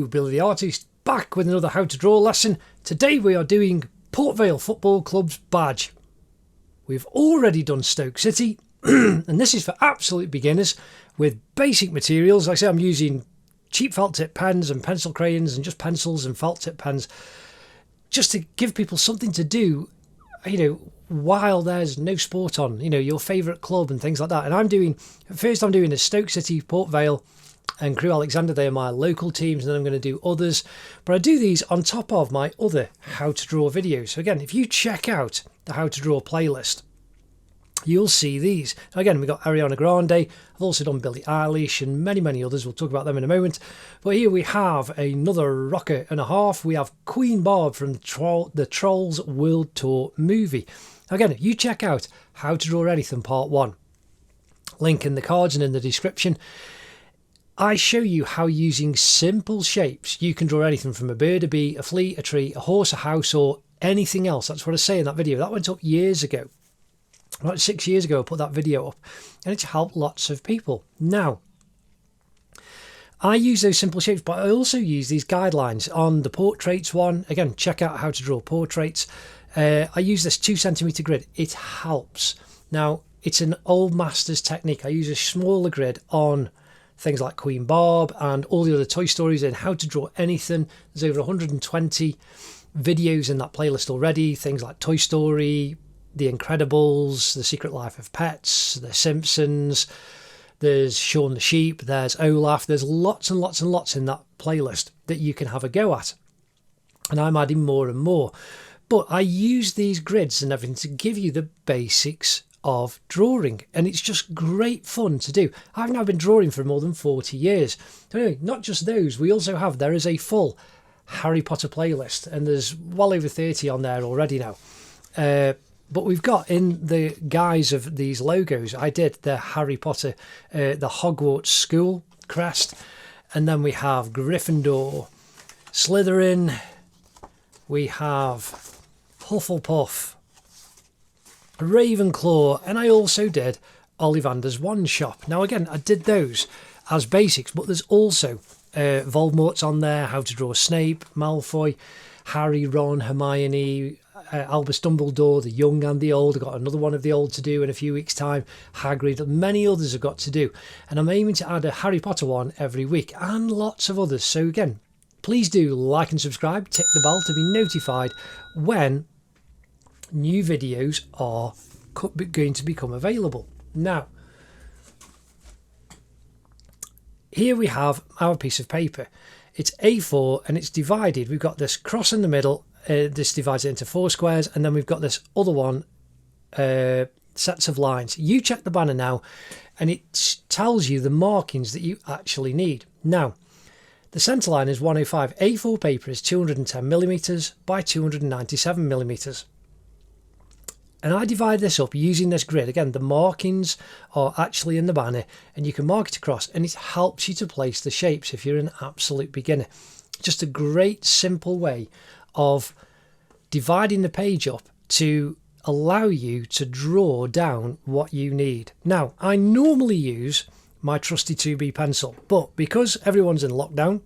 Hello, Billy the Artist, back with another how to draw lesson. Today we are doing Port Vale Football Club's badge. We've already done Stoke City, and this is for absolute beginners with basic materials. Like I say, I'm using cheap felt tip pens and pencil crayons and just pencils and felt tip pens, just to give people something to do, while there's no sport on, your favourite club and things like that. And I'm doing the Stoke City, Port Vale and Crewe Alexander. They are my local teams, and then I'm going to do others. But I do these on top of my other how to draw videos. So again, if you check out the how to draw playlist, you'll see these. Again, we've got Ariana Grande. I've also done Billie Eilish and many others. We'll talk about them in a moment. But here we have another rocker and a half. We have Queen Barb from the Trolls World Tour movie. Again, if you check out How to Draw Anything Part 1, link in the cards and in the description, I show you how using simple shapes you can draw anything from a bird, a bee, a flea, a tree, a horse, a house, or anything else. That's what I say in that video. That went up years ago. About 6 years ago I put that video up, and it's helped lots of people. Now, I use those simple shapes, but I also use these guidelines on the portraits one. Again, check out How to Draw Portraits. I use this 2 centimeter grid. It helps. Now, it's an old master's technique. I use a smaller grid on things like Queen Barb and all the other Toy Stories and How to Draw Anything. There's over 120 videos in that playlist already. Things like Toy Story, The Incredibles, The Secret Life of Pets, The Simpsons, there's Shaun the Sheep, there's Olaf. There's lots and lots and lots in that playlist that you can have a go at. And I'm adding more and more. But I use these grids and everything to give you the basics of drawing, and it's just great fun to do. I've now been drawing for more than 40 years. So anyway, not just those, there is a full Harry Potter playlist, and there's well over 30 on there already now. But we've got in the guise of these logos, I did the Harry Potter, the Hogwarts School crest, and then we have Gryffindor, Slytherin, we have Hufflepuff, Ravenclaw, and I also did Ollivander's Wand Shop. Now again, I did those as basics, but there's also Voldemort's on there, How to Draw Snape, Malfoy, Harry, Ron, Hermione, Albus Dumbledore, the young and the old. I've got another one of the old to do in a few weeks' time, Hagrid, many others I've got to do. And I'm aiming to add a Harry Potter one every week, and lots of others. So again, please do like and subscribe, tick the bell to be notified when new videos are going to become available. Now, here we have our piece of paper. It's A4 and it's divided. We've got this cross in the middle. This divides it into 4 squares, and then we've got this other one, sets of lines. You check the banner now, and it tells you the markings that you actually need. Now, the centre line is 105. A4 paper is 210 millimeters by 297 millimeters. And I divide this up using this grid. Again, the markings are actually in the banner, and you can mark it across, and it helps you to place the shapes if you're an absolute beginner. Just a great simple way of dividing the page up to allow you to draw down what you need. Now, I normally use my trusty 2B pencil, but because everyone's in lockdown,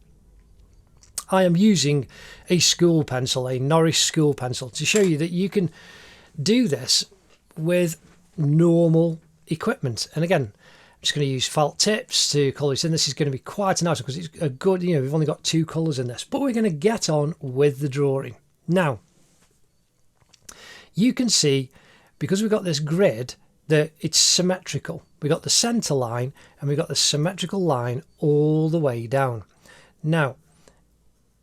I am using a school pencil, a Norris School pencil, to show you that you can do this with normal equipment. And again, I'm just going to use felt tips to colour this in. This is going to be quite nice because it's a good, we've only got 2 colours in this, but we're going to get on with the drawing. Now, you can see, because we've got this grid, that it's symmetrical. We've got the centre line and we've got the symmetrical line all the way down. Now,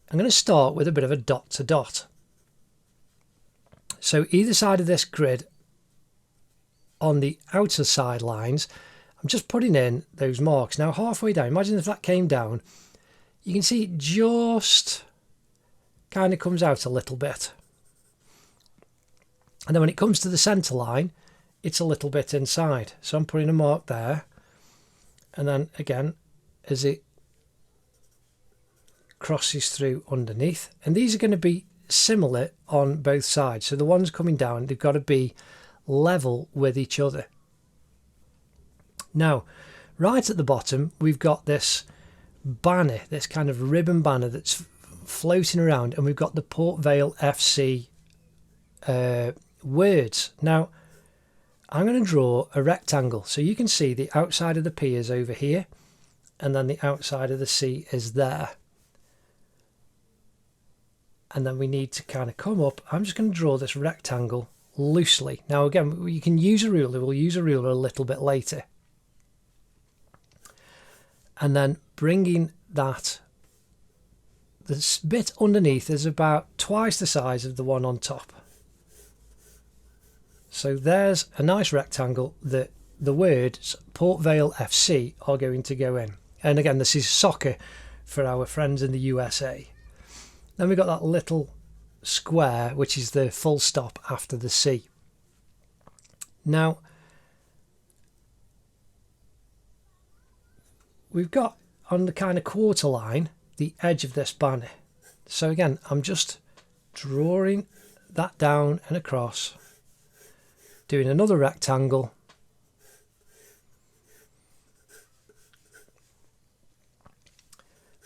I'm going to start with a bit of a dot to dot. So either side of this grid, on the outer side lines, I'm just putting in those marks. Now halfway down, imagine if that came down, you can see it just kind of comes out a little bit. And then when it comes to the centre line, it's a little bit inside. So I'm putting a mark there. And then again, as it crosses through underneath. And these are going to be similar on both sides. So the ones coming down, they've got to be level with each other. Now, right at the bottom, we've got this banner, this kind of ribbon banner that's floating around, and we've got the Port Vale FC words. Now I'm going to draw a rectangle, so you can see the outside of the P is over here, and then the outside of the C is there. And then we need to kind of come up. I'm just going to draw this rectangle loosely. Now again, you can use a ruler. We'll use a ruler a little bit later. And then bringing that, this bit underneath is about twice the size of the one on top. So there's a nice rectangle that the words Port Vale FC are going to go in. And again, this is soccer for our friends in the USA. Then we've got that little square, which is the full stop after the C. Now, we've got on the kind of quarter line the edge of this banner. So again, I'm just drawing that down and across, doing another rectangle,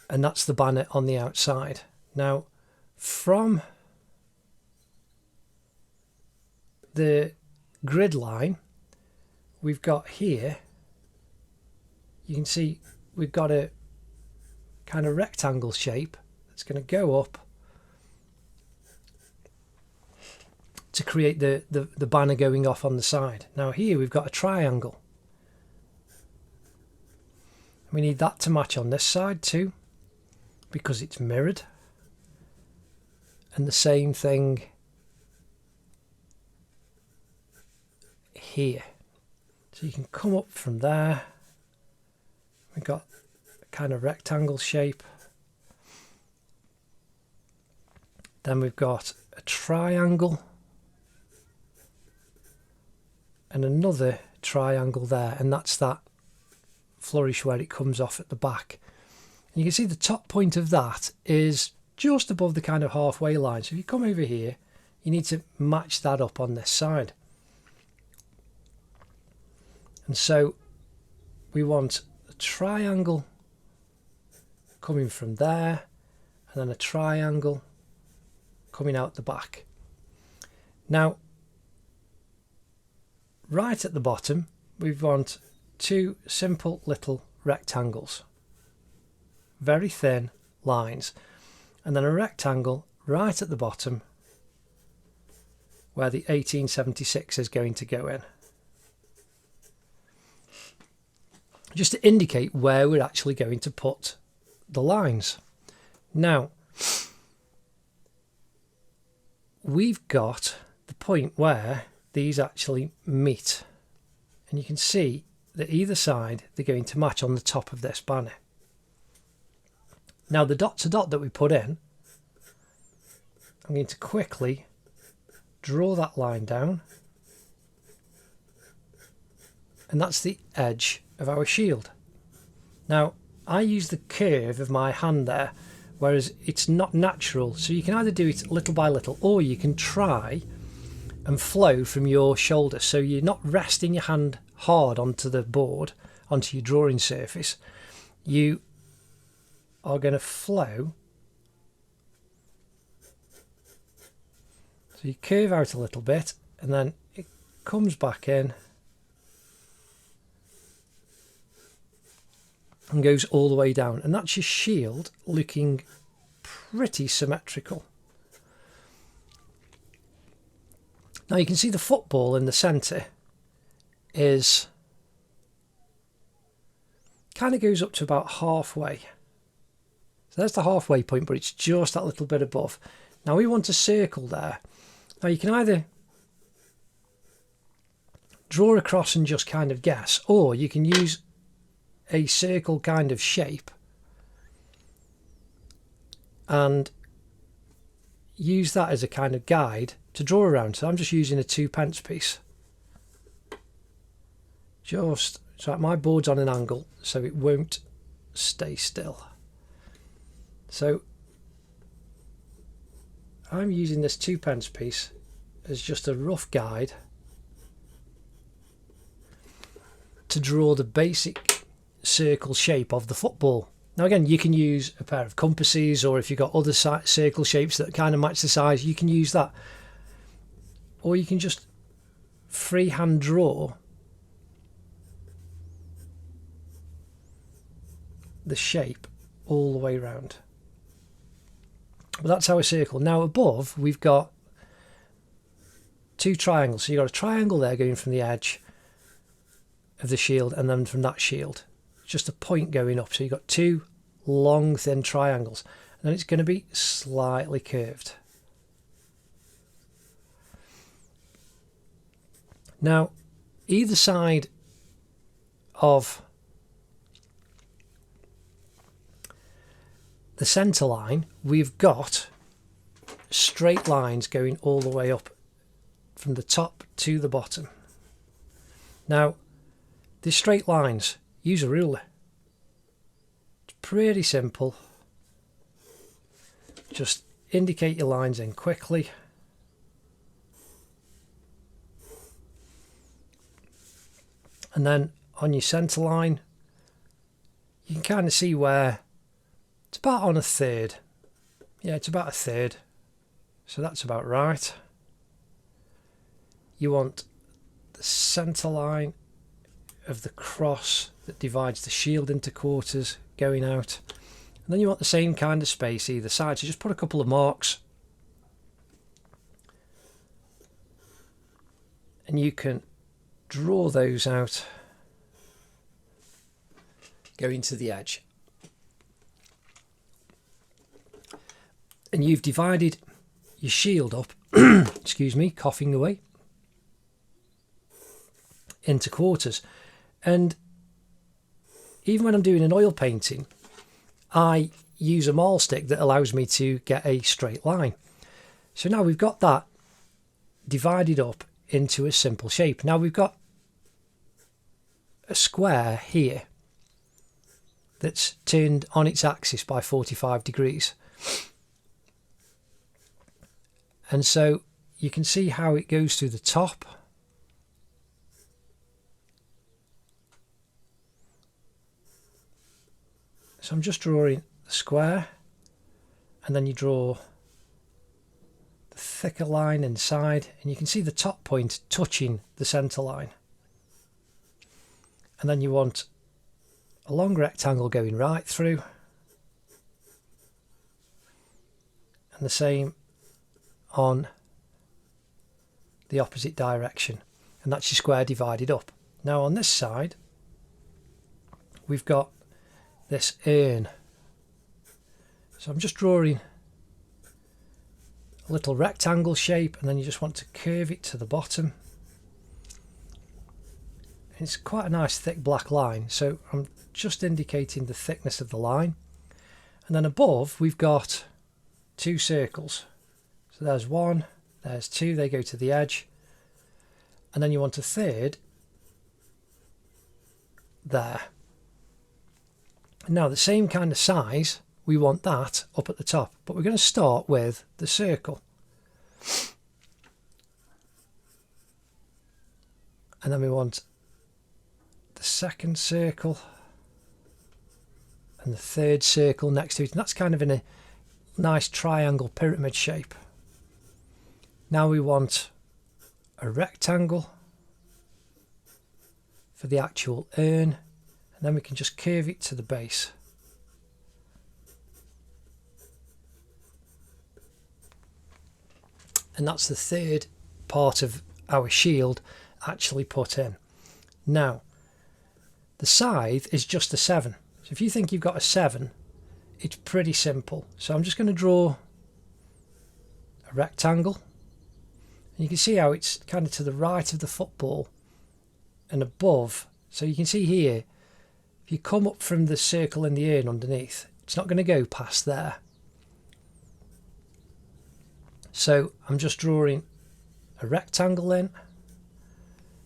and that's the banner on the outside. Now, from the grid line we've got here, you can see we've got a kind of rectangle shape that's going to go up to create the banner going off on the side. Now here we've got a triangle. We need that to match on this side too, because it's mirrored. And the same thing here. So you can come up from there. We've got a kind of rectangle shape. Then we've got a triangle and another triangle there, and that's that flourish where it comes off at the back. And you can see the top point of that is just above the kind of halfway line. So if you come over here, you need to match that up on this side. And so we want a triangle coming from there, and then a triangle coming out the back. Now, right at the bottom, we want two simple little rectangles, very thin lines, and then a rectangle right at the bottom where the 1876 is going to go in, just to indicate where we're actually going to put the lines. Now, we've got the point where these actually meet, and you can see that either side they're going to match on the top of this banner. Now the dot to dot that we put in, I'm going to quickly draw that line down, and that's the edge of our shield. Now I use the curve of my hand there, whereas it's not natural, so you can either do it little by little, or you can try and flow from your shoulder, so you're not resting your hand hard onto the board, onto your drawing surface. You are going to flow, so you curve out a little bit and then it comes back in and goes all the way down, and that's your shield looking pretty symmetrical. Now you can see the football in the centre is kind of goes up to about halfway. So there's the halfway point, but it's just that little bit above. Now we want a circle there. Now you can either draw across and just kind of guess, or you can use a circle kind of shape and use that as a kind of guide to draw around. So I'm just using a 2p piece, just so my board's on an angle so it won't stay still. So I'm using this 2p piece as just a rough guide to draw the basic circle shape of the football. Now again, you can use a pair of compasses, or if you've got other circle shapes that kind of match the size, you can use that. Or you can just freehand draw the shape all the way around. But that's our circle. Now above we've got two triangles. So you've got a triangle there going from the edge of the shield, and then from that shield just a point going up. So you've got two long thin triangles, and then it's going to be slightly curved. Now either side of the centre line we've got straight lines going all the way up from the top to the bottom. Now these straight lines, use a ruler. It's pretty simple. Just indicate your lines in quickly. And then on your centre line, you can kind of see where it's about on a third. Yeah, it's about a third. So that's about right. You want the centre line of the cross that divides the shield into quarters going out. And then you want the same kind of space either side. So just put a couple of marks. And you can draw those out going to the edge. And you've divided your shield up, excuse me, coughing away, into quarters. And even when I'm doing an oil painting, I use a maul stick that allows me to get a straight line. So now we've got that divided up into a simple shape. Now we've got a square here that's turned on its axis by 45 degrees. And so you can see how it goes through the top. So I'm just drawing the square, and then you draw the thicker line inside, and you can see the top point touching the centre line. And then you want a long rectangle going right through, and the same on the opposite direction, and that's your square divided up. Now on this side we've got this urn, so I'm just drawing a little rectangle shape, and then you just want to curve it to the bottom. It's quite a nice thick black line, so I'm just indicating the thickness of the line. And then above we've got two circles. So there's one, there's two, they go to the edge, and then you want a third there. Now the same kind of size, we want that up at the top, but we're going to start with the circle. And then we want the second circle and the third circle next to it, and that's kind of in a nice triangle pyramid shape. Now we want a rectangle for the actual urn, and then we can just curve it to the base. And that's the third part of our shield actually put in. Now the scythe is just a 7. So if you think you've got a 7, it's pretty simple. So I'm just going to draw a rectangle. And you can see how it's kind of to the right of the football and above. So you can see here, if you come up from the circle in the urn underneath, it's not going to go past there. So I'm just drawing a rectangle in,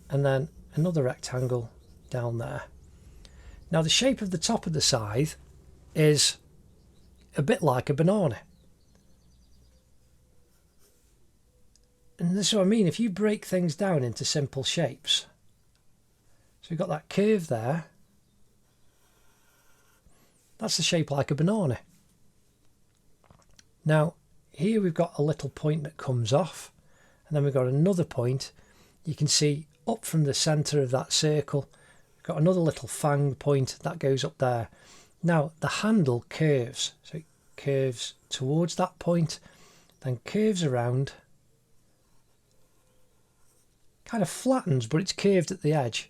and then another rectangle down there. Now the shape of the top of the scythe is a bit like a banana. And this is what I mean, if you break things down into simple shapes. So we've got that curve there. That's the shape like a banana. Now here we've got a little point that comes off, and then we've got another point. You can see up from the centre of that circle, we've got another little fang point that goes up there. Now the handle curves, so it curves towards that point, then curves around, kind of flattens, but it's curved at the edge,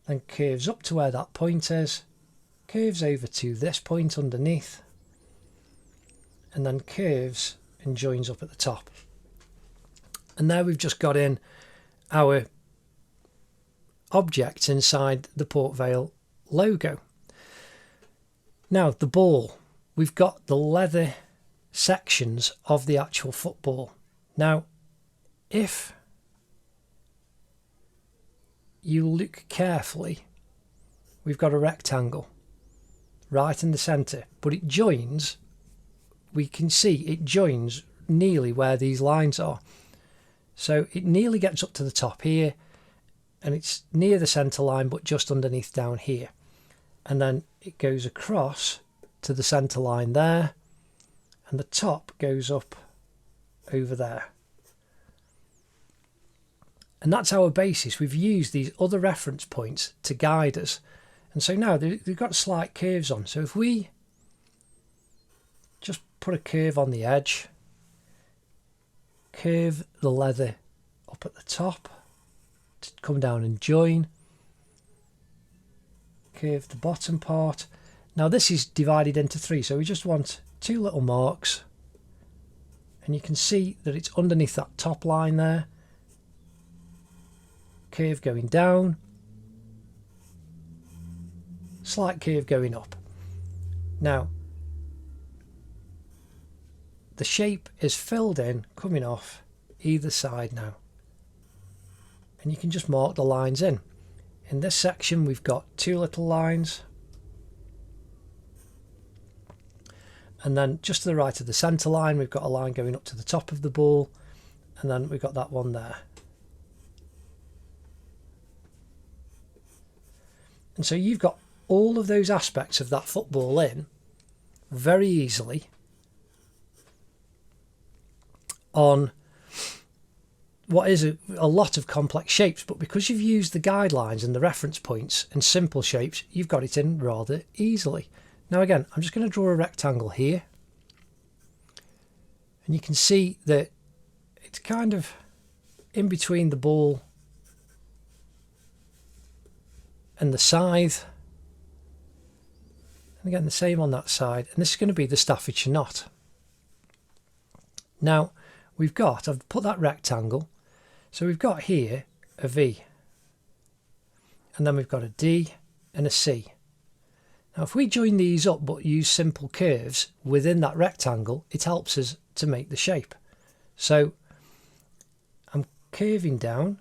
then curves up to where that point is, curves over to this point underneath, and then curves and joins up at the top. And there we've just got in our objects inside the Port Vale logo. Now the ball, we've got the leather sections of the actual football. Now if you look carefully, we've got a rectangle right in the centre, but it joins, we can see it joins nearly where these lines are. So it nearly gets up to the top here, and it's near the centre line but just underneath down here, and then it goes across to the centre line there, and the top goes up over there. And that's our basis. We've used these other reference points to guide us, and so now they've got slight curves on. So if we just put a curve on the edge, curve the leather up at the top to come down and join, curve the bottom part. Now this is divided into three, so we just want two little marks, and you can see that it's underneath that top line there, curve going down, slight curve going up. Now the shape is filled in, coming off either side now, and you can just mark the lines in. In this section we've got two little lines, and then just to the right of the centre line we've got a line going up to the top of the ball, and then we've got that one there. And so you've got all of those aspects of that football in very easily on what is a lot of complex shapes, but because you've used the guidelines and the reference points and simple shapes, you've got it in rather easily. Now again, I'm just going to draw a rectangle here, and you can see that it's kind of in between the ball and the scythe, and again the same on that side, and this is going to be the Staffordshire knot. Now we've got, I've put that rectangle, so we've got here a V, and then we've got a D and a C. Now if we join these up but use simple curves within that rectangle, it helps us to make the shape. So I'm curving down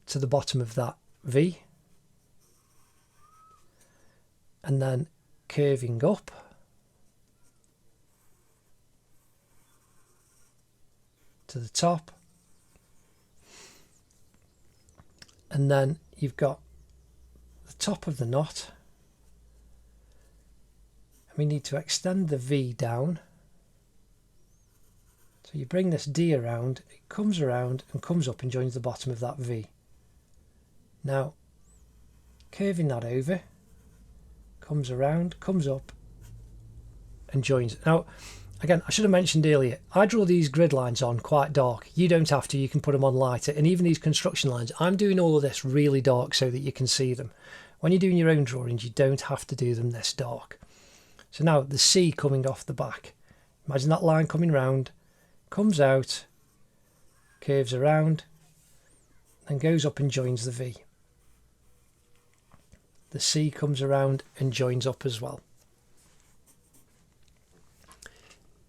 to the bottom of that V, and then curving up to the top, and then you've got the top of the knot, and we need to extend the V down. So you bring this D around, it comes around and comes up and joins the bottom of that V. Now curving that over, comes around, comes up and joins. Now again, I should have mentioned earlier, I draw these grid lines on quite dark. You don't have to, you can put them on lighter, and even these construction lines, I'm doing all of this really dark so that you can see them. When you're doing your own drawings, you don't have to do them this dark. So now the C coming off the back, imagine that line coming round, comes out, curves around, and goes up and joins the V. The C comes around and joins up as well.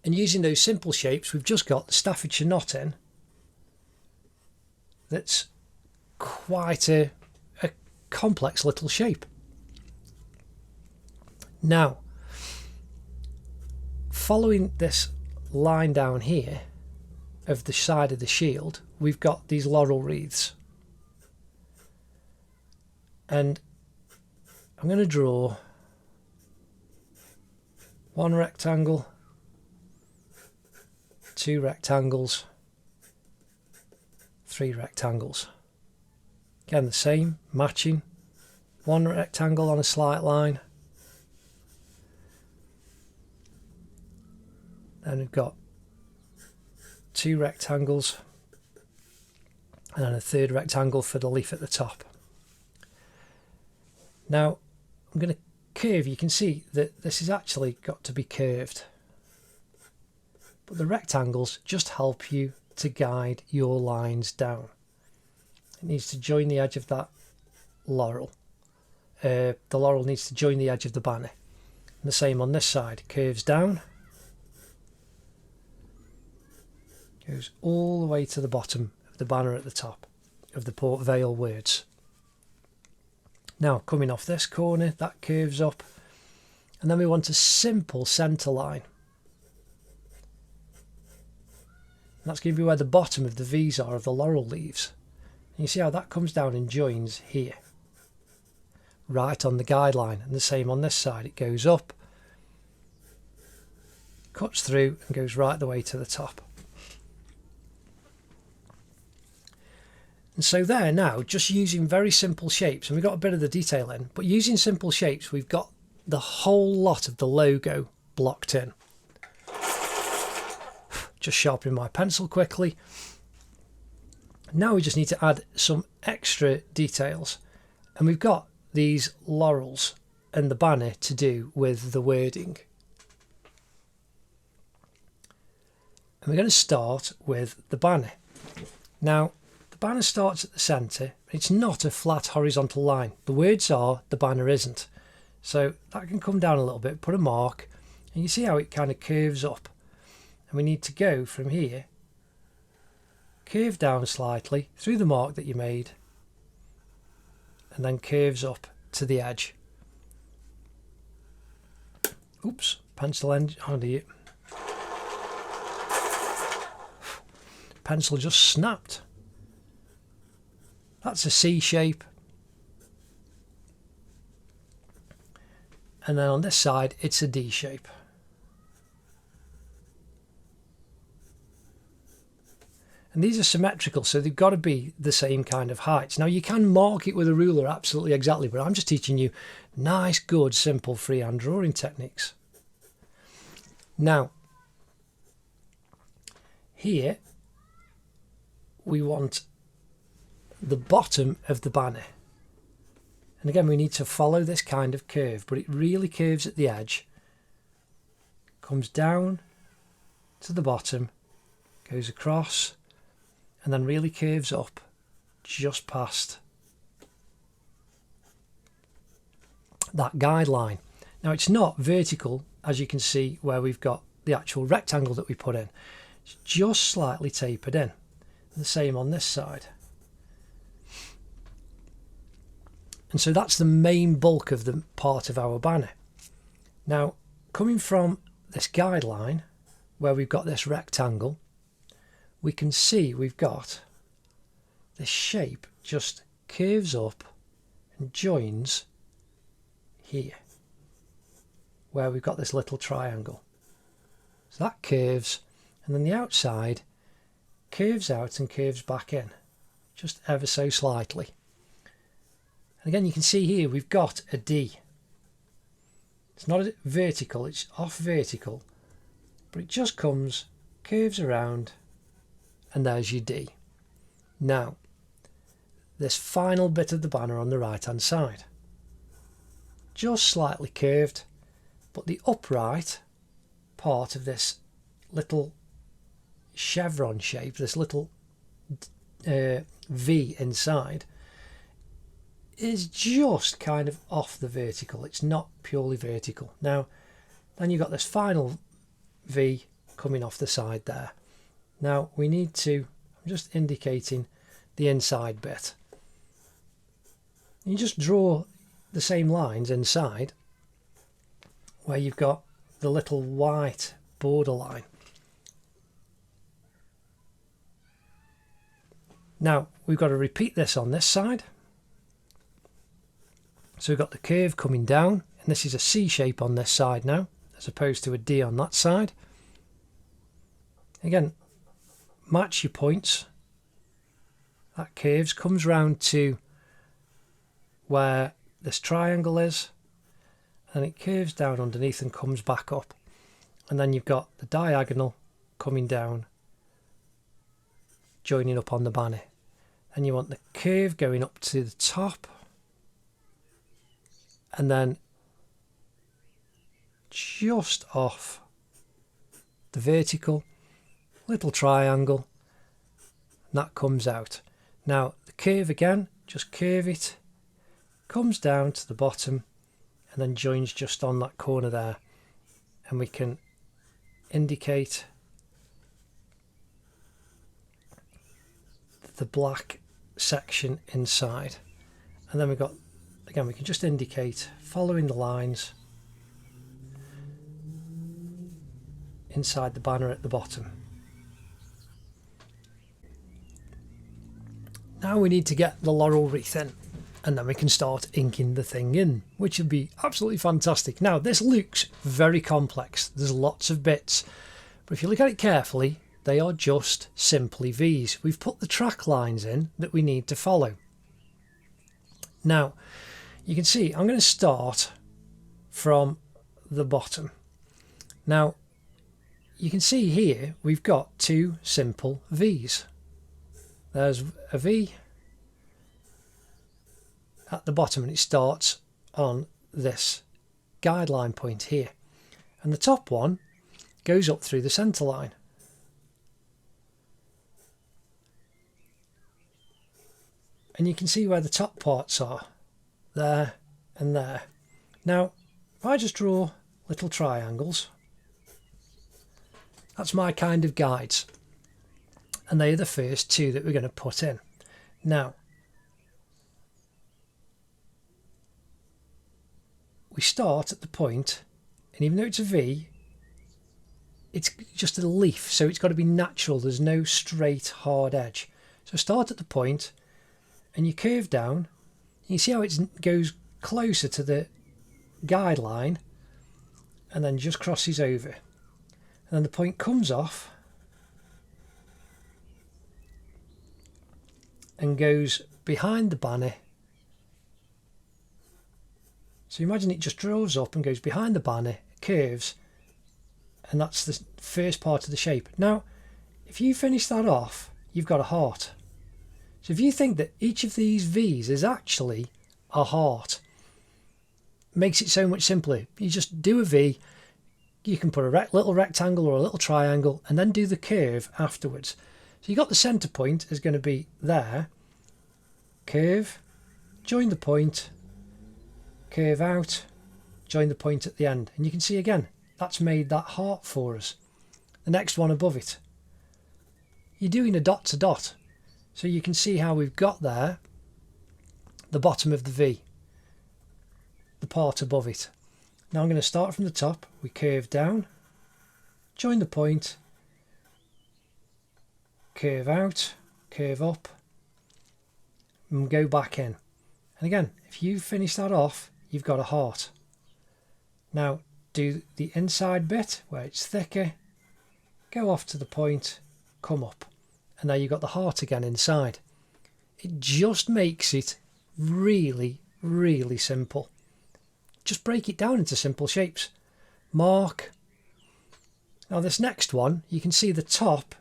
And using those simple shapes, we've just got the Staffordshire knot in. That's quite a complex little shape. Now, following this line down here of the side of the shield, we've got these laurel wreaths. And I'm going to draw one rectangle, two rectangles, three rectangles. Again the same, matching, one rectangle on a slight line. Then we've got two rectangles and then a third rectangle for the leaf at the top. Now I'm going to curve. You can see that this has actually got to be curved, but the rectangles just help you to guide your lines down. It needs to join the edge of that laurel. The laurel needs to join the edge of the banner. And the same on this side, curves down, goes all the way to the bottom of the banner at the top of the Port Vale words. Now coming off this corner, that curves up, and then we want a simple centre line. And that's going to be where the bottom of the V's are of the laurel leaves. And you see how that comes down and joins here, right on the guideline. And the same on this side, it goes up, cuts through and goes right the way to the top. And so there now, just using very simple shapes, and we've got a bit of the detail in, but using simple shapes, we've got the whole lot of the logo blocked in. Just sharpening my pencil quickly. Now we just need to add some extra details, and we've got these laurels and the banner to do with the wording. And we're going to start with the banner. Now the banner starts at the centre. It's not a flat horizontal line. The words are, the banner isn't. So that can come down a little bit, put a mark, and you see how it kind of curves up. And we need to go from here, curve down slightly through the mark that you made, and then curves up to the edge. Oops, pencil end, oh dear. Pencil just snapped. That's a C shape. And then on this side, it's a D shape. And these are symmetrical, so they've got to be the same kind of heights. Now you can mark it with a ruler absolutely exactly, but I'm just teaching you nice, good, simple freehand drawing techniques. Now, here we want the bottom of the banner. And again, we need to follow this kind of curve, but it really curves at the edge, comes down to the bottom, goes across, and then really curves up just past that guideline. Now it's not vertical, as you can see where we've got the actual rectangle that we put in. It's just slightly tapered in. The same on this side. And so that's the main bulk of the part of our banner. Now, coming from this guideline, where we've got this rectangle, we can see we've got this shape just curves up and joins here, where we've got this little triangle. So that curves, and then the outside curves out and curves back in, just ever so slightly. And again, you can see here we've got a D. It's not vertical, it's off vertical, but it just comes, curves around, and there's your D. Now, this final bit of the banner on the right hand side, just slightly curved, but the upright part of this little chevron shape, this little V inside, is just kind of off the vertical. It's not purely vertical. Now, then you've got this final V coming off the side there. Now we need to, I'm just indicating the inside bit. You just draw the same lines inside where you've got the little white borderline. Now we've got to repeat this on this side. So we've got the curve coming down, and this is a C shape on this side now, as opposed to a D on that side. Again, match your points. That curves, comes round to where this triangle is, and it curves down underneath and comes back up. And then you've got the diagonal coming down, joining up on the banner. And you want the curve going up to the top, and then just off the vertical, little triangle, and that comes out. Now the curve again, just curve it, comes down to the bottom, and then joins just on that corner there, and we can indicate the black section inside. And then we've got, again, we can just indicate following the lines inside the banner at the bottom. Now we need to get the laurel wreath in, and then we can start inking the thing in, which would be absolutely fantastic. Now this looks very complex, there's lots of bits, but if you look at it carefully, they are just simply V's. We've put the track lines in that we need to follow. Now you can see I'm going to start from the bottom. Now you can see here we've got two simple V's. There's a V at the bottom, and it starts on this guideline point here, and the top one goes up through the centre line. And you can see where the top parts are, there and there. Now if I just draw little triangles, that's my kind of guides, and they are the first two that we're going to put in. Now we start at the point, and even though it's a V, it's just a leaf, so it's got to be natural. There's no straight hard edge. So start at the point, and you curve down. You see how it goes closer to the guideline, and then just crosses over, and then the point comes off and goes behind the banner. So imagine it just draws up and goes behind the banner, curves, and that's the first part of the shape. Now if you finish that off, you've got a heart. So if you think that each of these V's is actually a heart, it makes it so much simpler. You just do a V, you can put a little rectangle or a little triangle, and then do the curve afterwards. So you got the centre point is going to be there, curve, join the point, curve out, join the point at the end, and you can see again that's made that heart for us. The next one above it, you're doing a dot to dot, so you can see how we've got there the bottom of the V, the part above it. Now I'm going to start from the top. We curve down, join the point, curve out, curve up, and go back in. And again, if you finish that off, you've got a heart. Now do the inside bit where it's thicker, go off to the point, come up, and there you've got the heart again inside. It just makes it really, really simple. Just break it down into simple shapes. Mark. Now this next one, you can see the top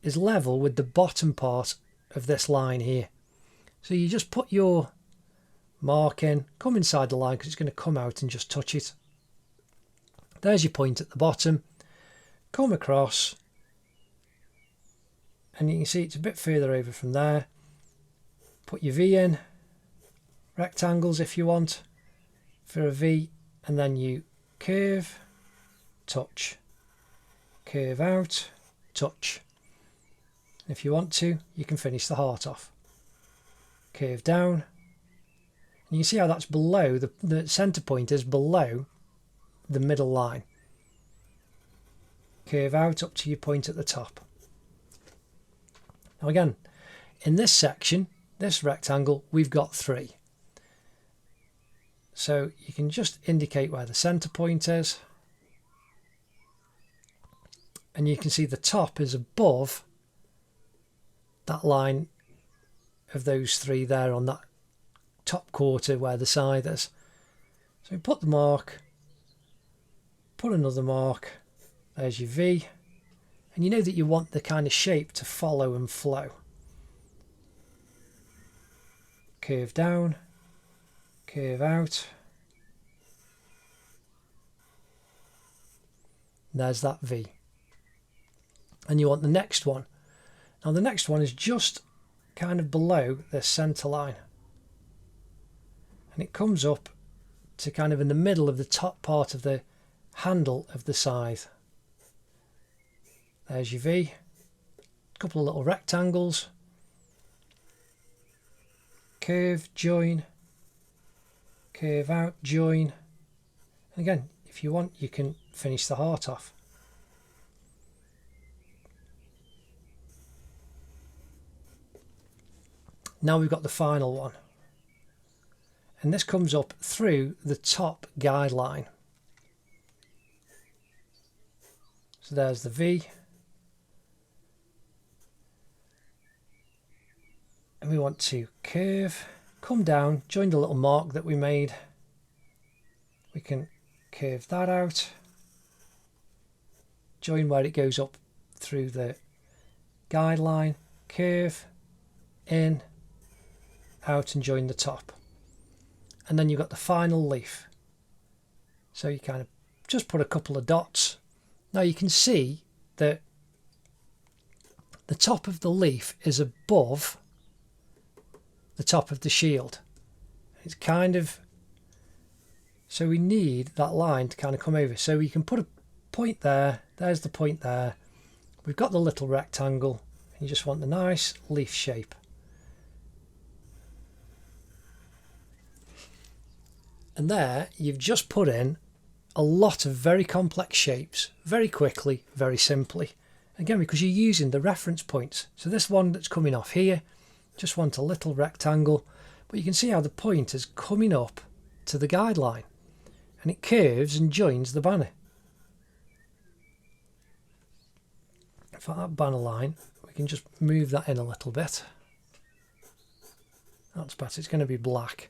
is level with the bottom part of this line here. So you just put your mark in, come inside the line because it's going to come out and just touch it. There's your point at the bottom. Come across, and you can see it's a bit further over from there. Put your V in, rectangles if you want for a V, and then you curve, touch, curve out, touch. If you want to, you can finish the heart off. Curve down, and you can see how that's below, the centre point is below the middle line. Curve out up to your point at the top. Now again, in this section, this rectangle, we've got 3. So you can just indicate where the centre point is, and you can see the top is above that line of those three there on that top quarter where the scythe is. So we put the mark, put another mark, there's your V, and you know that you want the kind of shape to follow and flow. Curve down, curve out. There's that V. And you want the next one. Now the next one is just kind of below the centre line. And it comes up to kind of in the middle of the top part of the handle of the scythe. There's your V. A couple of little rectangles. Curve, join. Curve out, join. And again, if you want, you can finish the heart off. Now we've got the final one. And this comes up through the top guideline. So there's the V. And we want to curve, come down, join the little mark that we made. We can curve that out, join where it goes up through the guideline, curve, in, out, and join the top. And then you've got the final leaf. So you kind of just put a couple of dots. Now you can see that the top of the leaf is above the top of the shield. It's kind of, so we need that line to kind of come over. So you can put a point there, there's the point there. We've got the little rectangle, and you just want the nice leaf shape. And there you've just put in a lot of very complex shapes very quickly, very simply. Again, because you're using the reference points. So this one that's coming off here, just want a little rectangle, but you can see how the point is coming up to the guideline and it curves and joins the banner. For that banner line, we can just move that in a little bit. That's better, it's going to be black.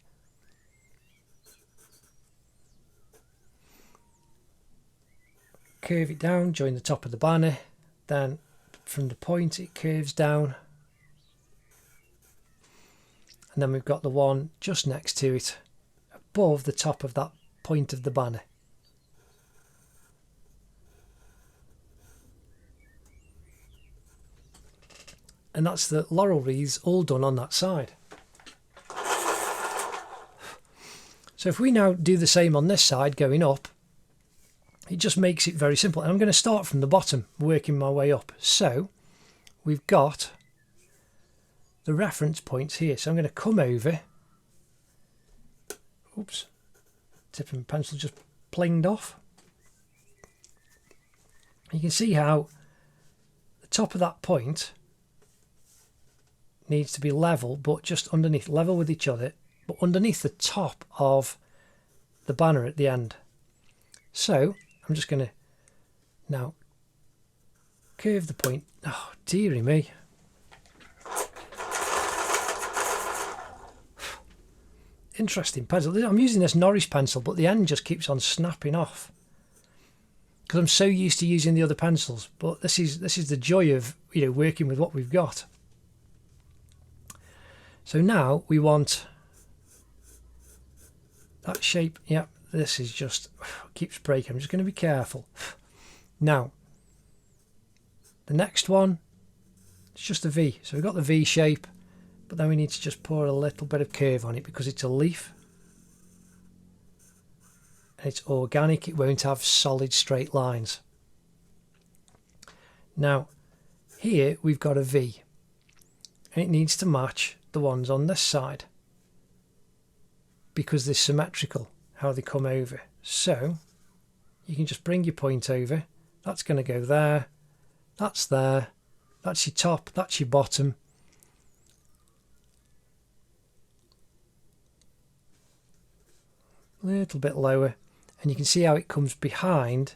Curve it down, join the top of the banner, then from the point it curves down, and then we've got the one just next to it above the top of that point of the banner. And that's the laurel wreaths all done on that side. So if we now do the same on this side going up, it just makes it very simple. And I'm going to start from the bottom, working my way up. So we've got the reference points here. So I'm going to come over. Oops. Tip of my pencil just plinged off. You can see how the top of that point needs to be level, but just underneath, level with each other, but underneath the top of the banner at the end. So I'm just going to now curve the point. Oh, dearie me. Interesting pencil. I'm using this Norris pencil, but the end just keeps on snapping off because I'm so used to using the other pencils. But this is the joy of, you know, working with what we've got. So now we want that shape. Yep, this is just keeps breaking. I'm just going to be careful. Now, the next one, it's just a V. So we've got the V shape, but then we need to just pour a little bit of curve on it because it's a leaf. And it's organic, it won't have solid straight lines. Now, here we've got a V, and it needs to match the ones on this side because they're symmetrical how they come over. So you can just bring your point over. That's going to go there, that's your top, that's your bottom. A little bit lower, and you can see how it comes behind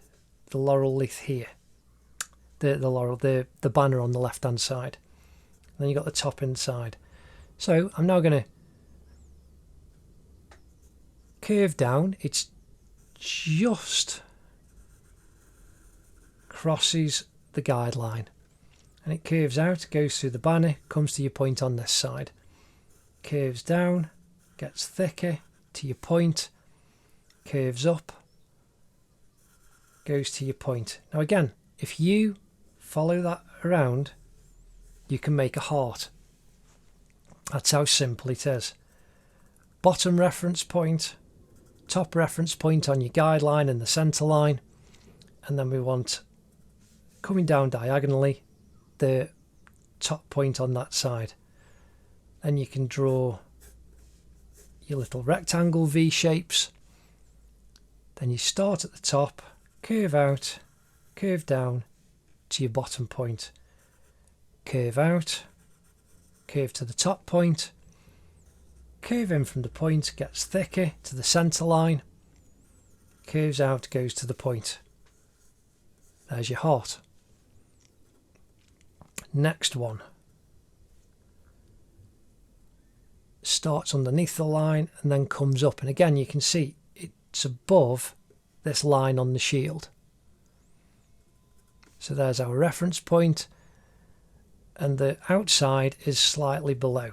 the laurel leaf here. the laurel, the banner on the left hand side. And then you've got the top inside. So I'm now going to curve down. It's just crosses the guideline, and it curves out, goes through the banner, comes to your point on this side, curves down, gets thicker to your point, curves up, goes to your point. Now again, if you follow that around, you can make a heart. That's how simple it is. Bottom reference point, top reference point on your guideline and the centre line, and then we want, coming down diagonally, the top point on that side. And you can draw your little rectangle V shapes. Then you start at the top, curve out, curve down to your bottom point, curve out, curve to the top point, curve in from the point, gets thicker to the centre line, curves out, goes to the point. There's your heart. Next one starts underneath the line and then comes up, and again you can see it's above this line on the shield. So there's our reference point, and the outside is slightly below.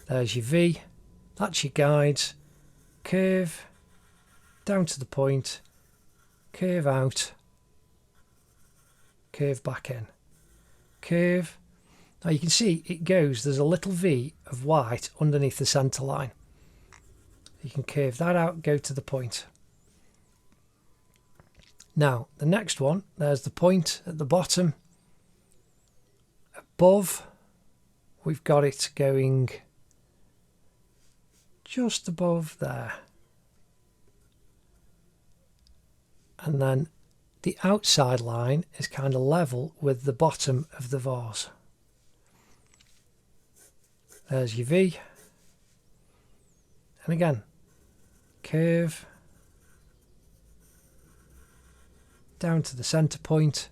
There's your V, that's your guides, curve down to the point, curve out, curve back in, curve. Now you can see it goes, there's a little V of white underneath the centre line. You can curve that out, go to the point. Now the next one, there's the point at the bottom. Above, we've got it going just above there. And then the outside line is kind of level with the bottom of the vase. There's your V. And again, curve down to the centre point,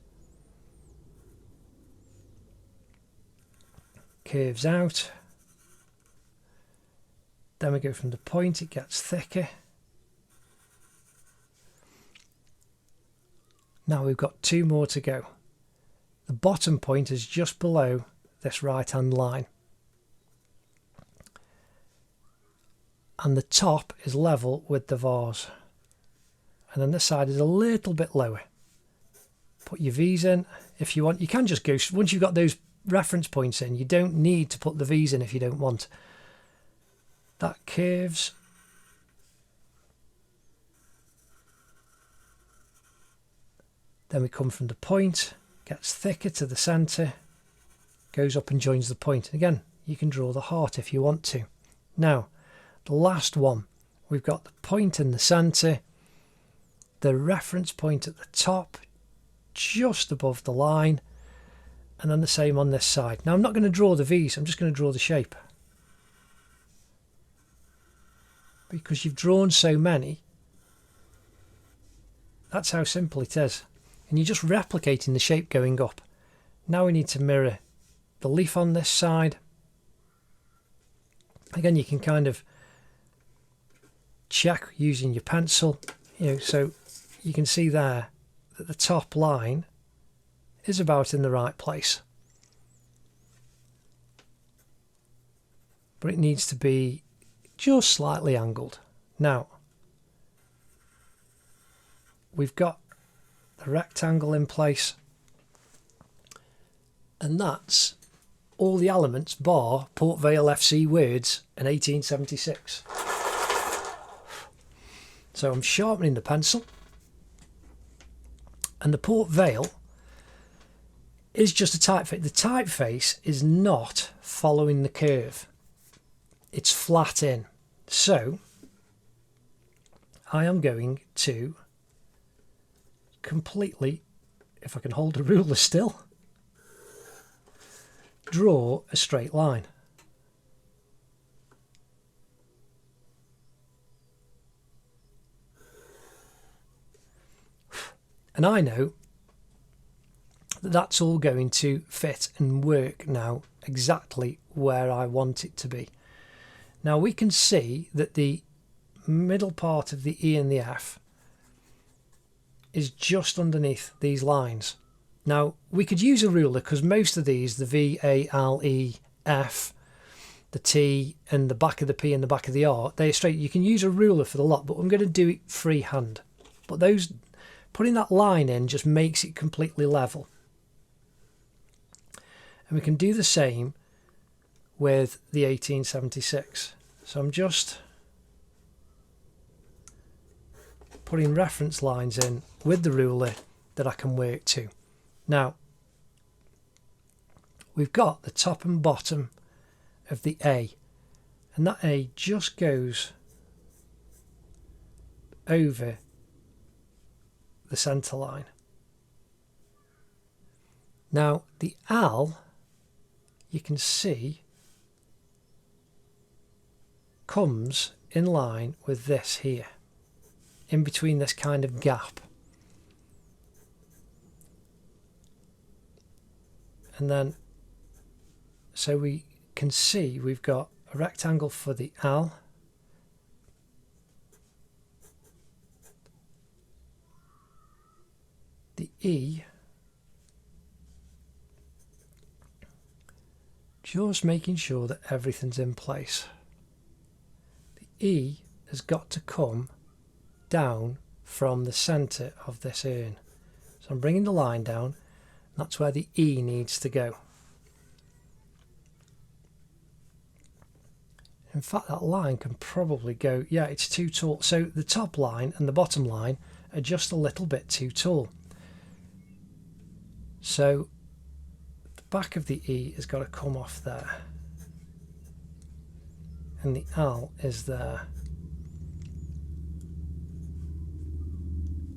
curves out, then we go from the point, it gets thicker. Now we've got two more to go. The bottom point is just below this right hand line, and the top is level with the vase, and then this side is a little bit lower. Put your V's in if you want. You can just go, once you've got those reference points in, you don't need to put the V's in if you don't want. That curves then we come from the point, gets thicker to the centre, goes up and joins the point. Again, you can draw the heart if you want to. Now the last one, we've got the point in the centre, the reference point at the top just above the line, and then the same on this side. Now I'm not going to draw the V's, I'm just going to draw the shape, because you've drawn so many. That's how simple it is, and you're just replicating the shape going up. Now we need to mirror the leaf on this side. Again, you can kind of check using your pencil, so you can see there that the top line is about in the right place, but it needs to be just slightly angled. Now we've got the rectangle in place, and that's all the elements bar Port Vale FC words in 1876. So I'm sharpening the pencil, and the Port Vale is just a typeface. The typeface is not following the curve, it's flat in. So I am going to completely, if I can hold a ruler still, draw a straight line. And I know that's all going to fit and work now exactly where I want it to be. Now we can see that the middle part of the E and the F is just underneath these lines. Now we could use a ruler because most of these, the V, A, L, E, F, the T and the back of the P and the back of the R, they're straight. You can use a ruler for the lot, but I'm going to do it freehand. But those, putting that line in just makes it completely level. And we can do the same with the 1876. So I'm just putting reference lines in with the ruler that I can work to. Now, we've got the top and bottom of the A, and that A just goes over the centre line. Now, the L, you can see, comes in line with this here, in between this kind of gap. And then, so we can see we've got a rectangle for the L, the E, just making sure that everything's in place. The E has got to come down from the centre of this urn. So I'm bringing the line down, and that's where the E needs to go. In fact, that line can probably go, yeah, it's too tall. So the top line and the bottom line are just a little bit too tall. So the back of the E has got to come off there. And the L is there.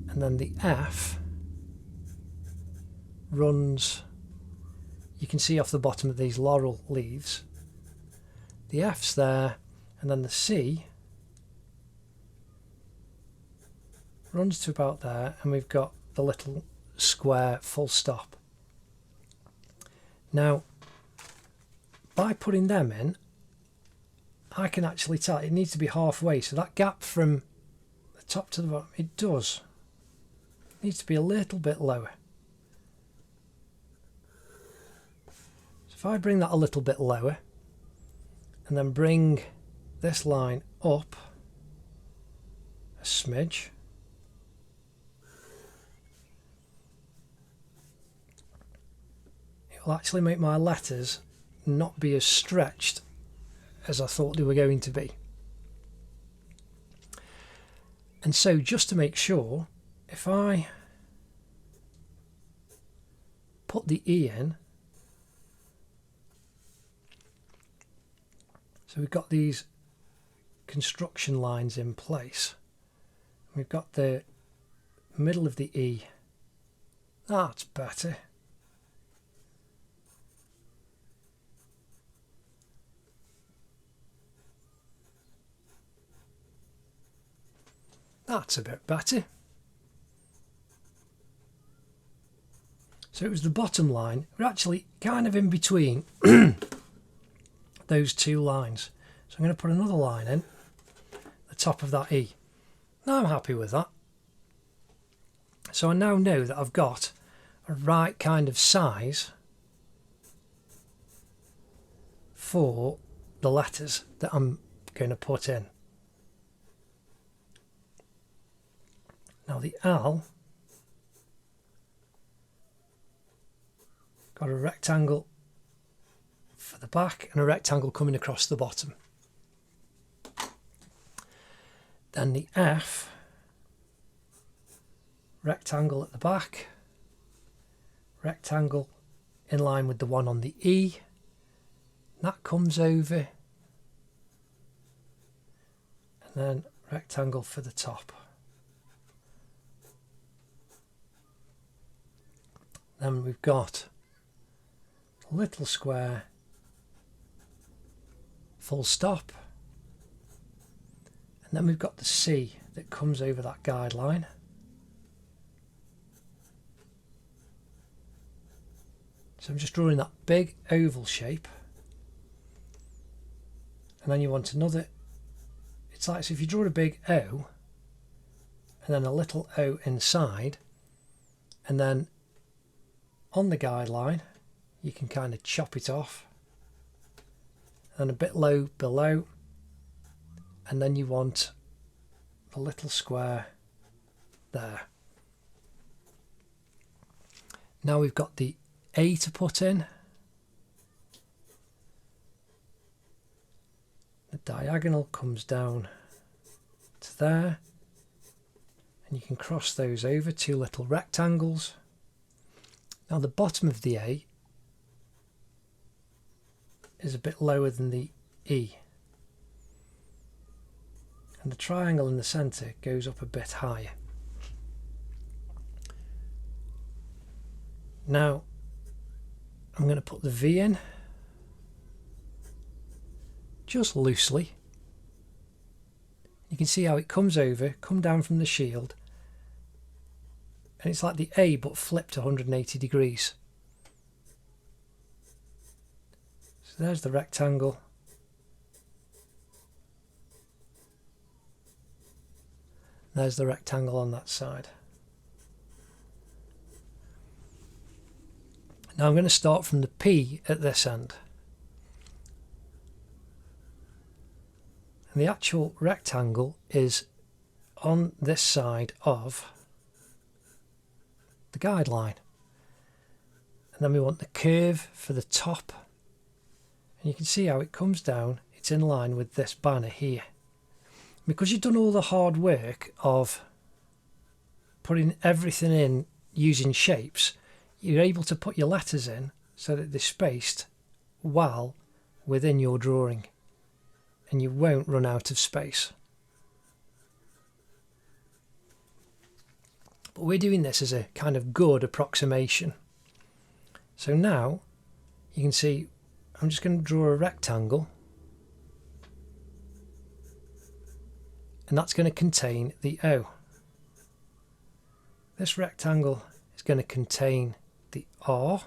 And then the F runs, you can see off the bottom of these laurel leaves. The F's there, and then the C runs to about there, and we've got the little square full stop. Now, by putting them in, I can actually tell it needs to be halfway, so that gap from the top to the bottom, it needs to be a little bit lower. So if I bring that a little bit lower, and then bring this line up a smidge, it will actually make my letters not be as stretched as I thought they were going to be. And so just to make sure, if I put the E in, so we've got these construction lines in place. We've got the middle of the E. That's better. That's a bit better. So it was the bottom line. We're actually kind of in between those two lines. So I'm going to put another line in the top of that E. Now I'm happy with that. So I now know that I've got a right kind of size for the letters that I'm going to put in. Now the L, got a rectangle for the back and a rectangle coming across the bottom. Then the F, rectangle at the back, rectangle in line with the one on the E, that comes over, and then rectangle for the top. Then we've got a little square full stop, and then we've got the C that comes over that guideline, So I'm just drawing that big oval shape, and then you want another. It's like, so if you draw a big O and then a little O inside, and then on the guideline you can kind of chop it off, and a bit low below, and then you want the little square there. Now we've got the A to put in. The diagonal comes down to there, and you can cross those over, two little rectangles. Now the bottom of the A is a bit lower than the E, and the triangle in the centre goes up a bit higher. Now I'm going to put the V in just loosely. You can see how it comes over, come down from the shield, and it's like the A but flipped 180 degrees. So there's the rectangle. There's the rectangle on that side. Now I'm going to start from the P at this end. And the actual rectangle is on this side of the guideline. And then we want the curve for the top. And you can see how it comes down. It's in line with this banner here. Because you've done all the hard work of putting everything in using shapes, you're able to put your letters in so that they're spaced well within your drawing, and you won't run out of space. But we're doing this as a kind of good approximation. So now you can see I'm just going to draw a rectangle, and that's going to contain the O. This rectangle is going to contain the R,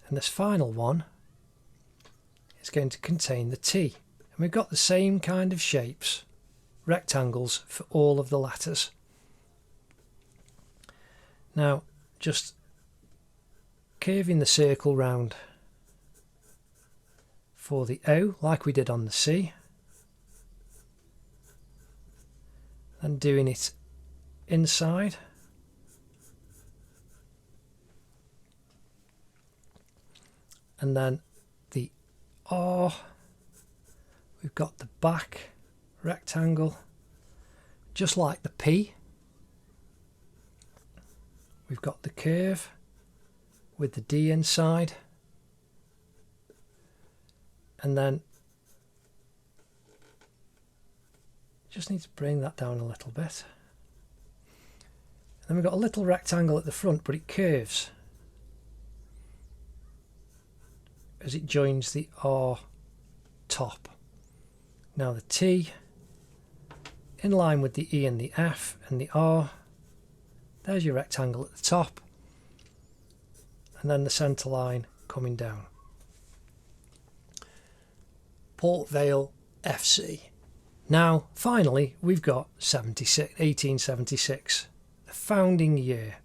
and this final one is going to contain the T. And we've got the same kind of shapes, rectangles, for all of the letters. Now just curving the circle round for the O like we did on the C, and doing it inside, and then the R, we've got the back rectangle just like the P. We've got the curve with the D inside, and then just need to bring that down a little bit. Then we've got a little rectangle at the front, but it curves as it joins the R top. Now the T in line with the E and the F and the R. There's your rectangle at the top, and then the centre line coming down. Port Vale FC. Now finally we've got 1876. Founding year,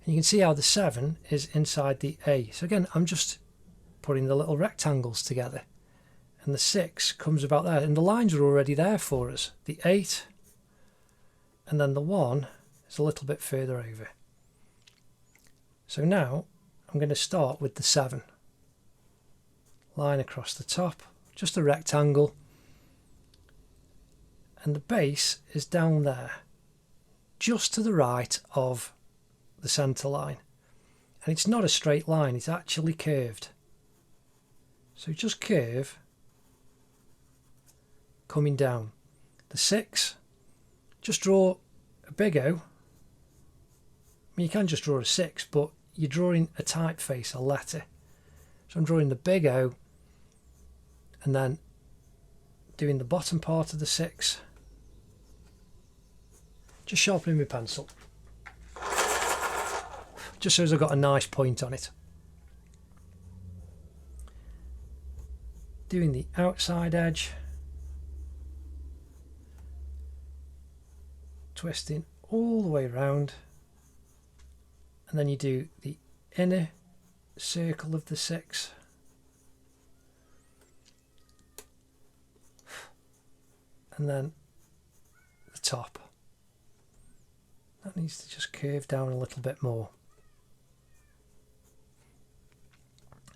and you can see how the 7 is inside the A. So again, I'm just putting the little rectangles together, and the 6 comes about there, and the lines are already there for us. The 8, and then the 1 is a little bit further over. So now I'm going to start with the 7. Line across the top, just a rectangle, and the base is down there, just to the right of the centre line, and it's not a straight line, it's actually curved. So just curve coming down. The 6, just draw a big O. I mean, you can just draw a 6, but you're drawing a typeface, a letter. So I'm drawing the big O, and then doing the bottom part of the 6, just sharpening my pencil. just so as I've got a nice point on it. Doing the outside edge, twisting all the way around, and then you do the inner circle of the 6, and then the top. That needs to just curve down a little bit more.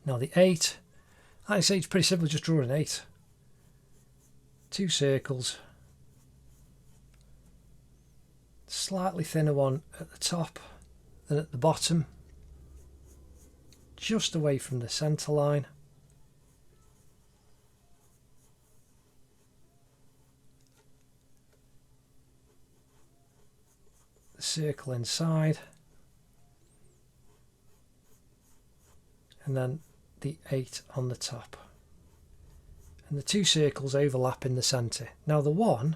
Now the 8, like I say, it's pretty simple, just draw an 8. 2 circles, slightly thinner one at the top than at the bottom, just away from the centre line. The circle inside, and then the 8 on the top, and the 2 circles overlap in the centre. Now the 1,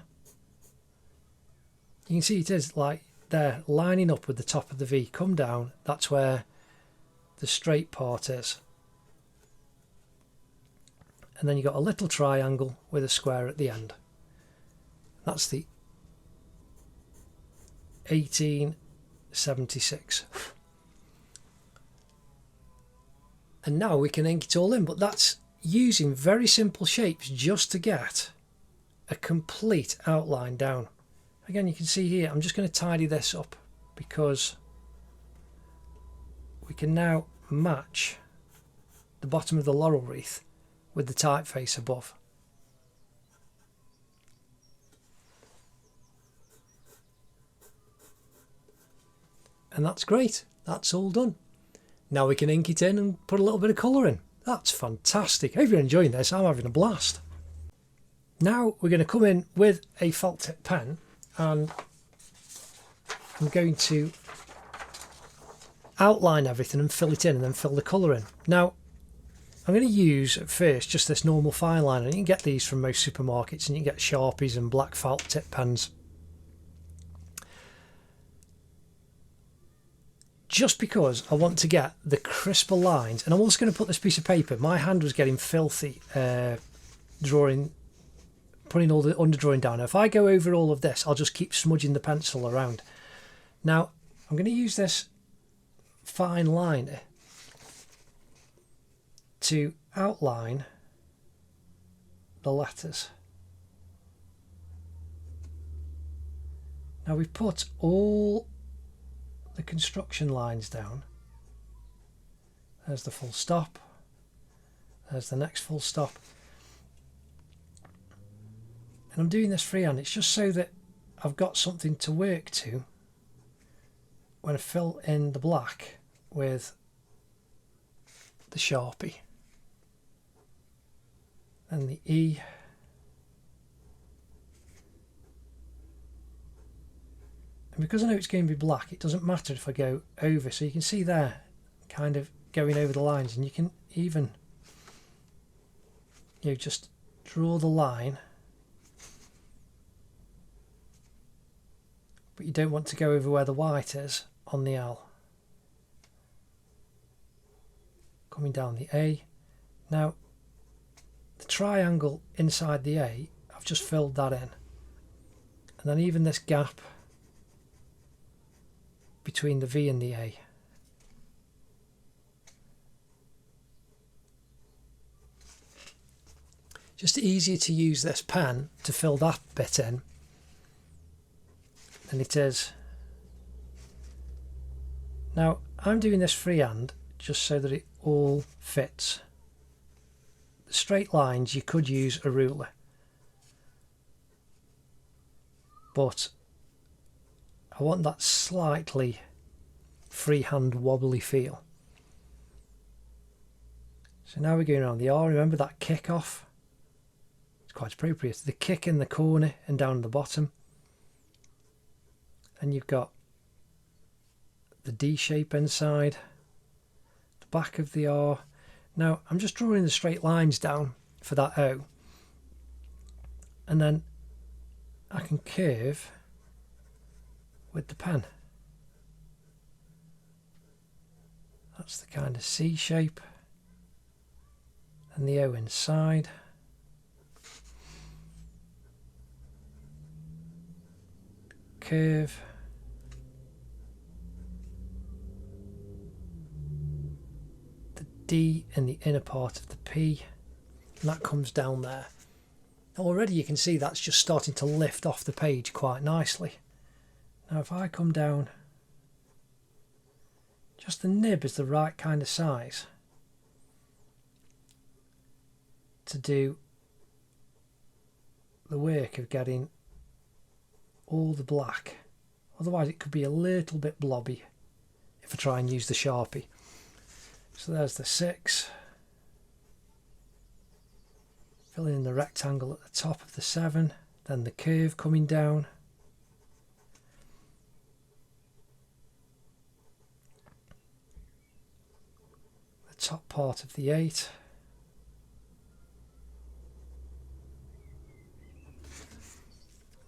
you can see it is like they're lining up with the top of the V. Come down, that's where the straight part is, and then you've got a little triangle with a square at the end. That's the 1876. And now we can ink it all in, but that's using very simple shapes just to get a complete outline down. Again, you can see here, I'm just going to tidy this up because we can now match the bottom of the laurel wreath with the typeface above. And that's great, that's all done. Now we can ink it in and put a little bit of colour in. That's fantastic. I hope you're enjoying this, I'm having a blast. Now we're going to come in with a felt tip pen, and I'm going to outline everything and fill it in and then fill the colour in. Now I'm going to use at first just this normal fine liner, and you can get these from most supermarkets, and you can get Sharpies and black felt tip pens. Just because I want to get the crisper lines, and I'm also going to put this piece of paper, my hand was getting filthy putting all the underdrawing down. Now, if I go over all of this, I'll just keep smudging the pencil around. Now I'm going to use this fine liner to outline the letters. Now we've put all the construction lines down. There's the full stop, there's the next full stop, and I'm doing this freehand. It's just so that I've got something to work to when I fill in the black with the Sharpie. And the E, and because I know it's going to be black, it doesn't matter if I go over. So you can see there, kind of going over the lines, and you can even, just draw the line, but you don't want to go over where the white is on the L. Coming down the A. Now the triangle inside the A, I've just filled that in, and then even this gap between the V and the A. Just easier to use this pen to fill that bit in than it is. Now I'm doing this freehand just so that it all fits. The straight lines, you could use a ruler, but I want that slightly freehand wobbly feel. So now we're going around the R. Remember that kick off? It's quite appropriate. The kick in the corner and down the bottom. And you've got the D shape inside, the back of the R. Now I'm just drawing the straight lines down for that O, and then I can curve with the pen. That's the kind of C shape. And the O inside. Curve. The D in the inner part of the P. And that comes down there. Already you can see that's just starting to lift off the page quite nicely. Now if I come down, just the nib is the right kind of size to do the work of getting all the black. Otherwise it could be a little bit blobby if I try and use the Sharpie. So there's the 6. Filling in the rectangle at the top of the 7, then the curve coming down. The top part of the 8.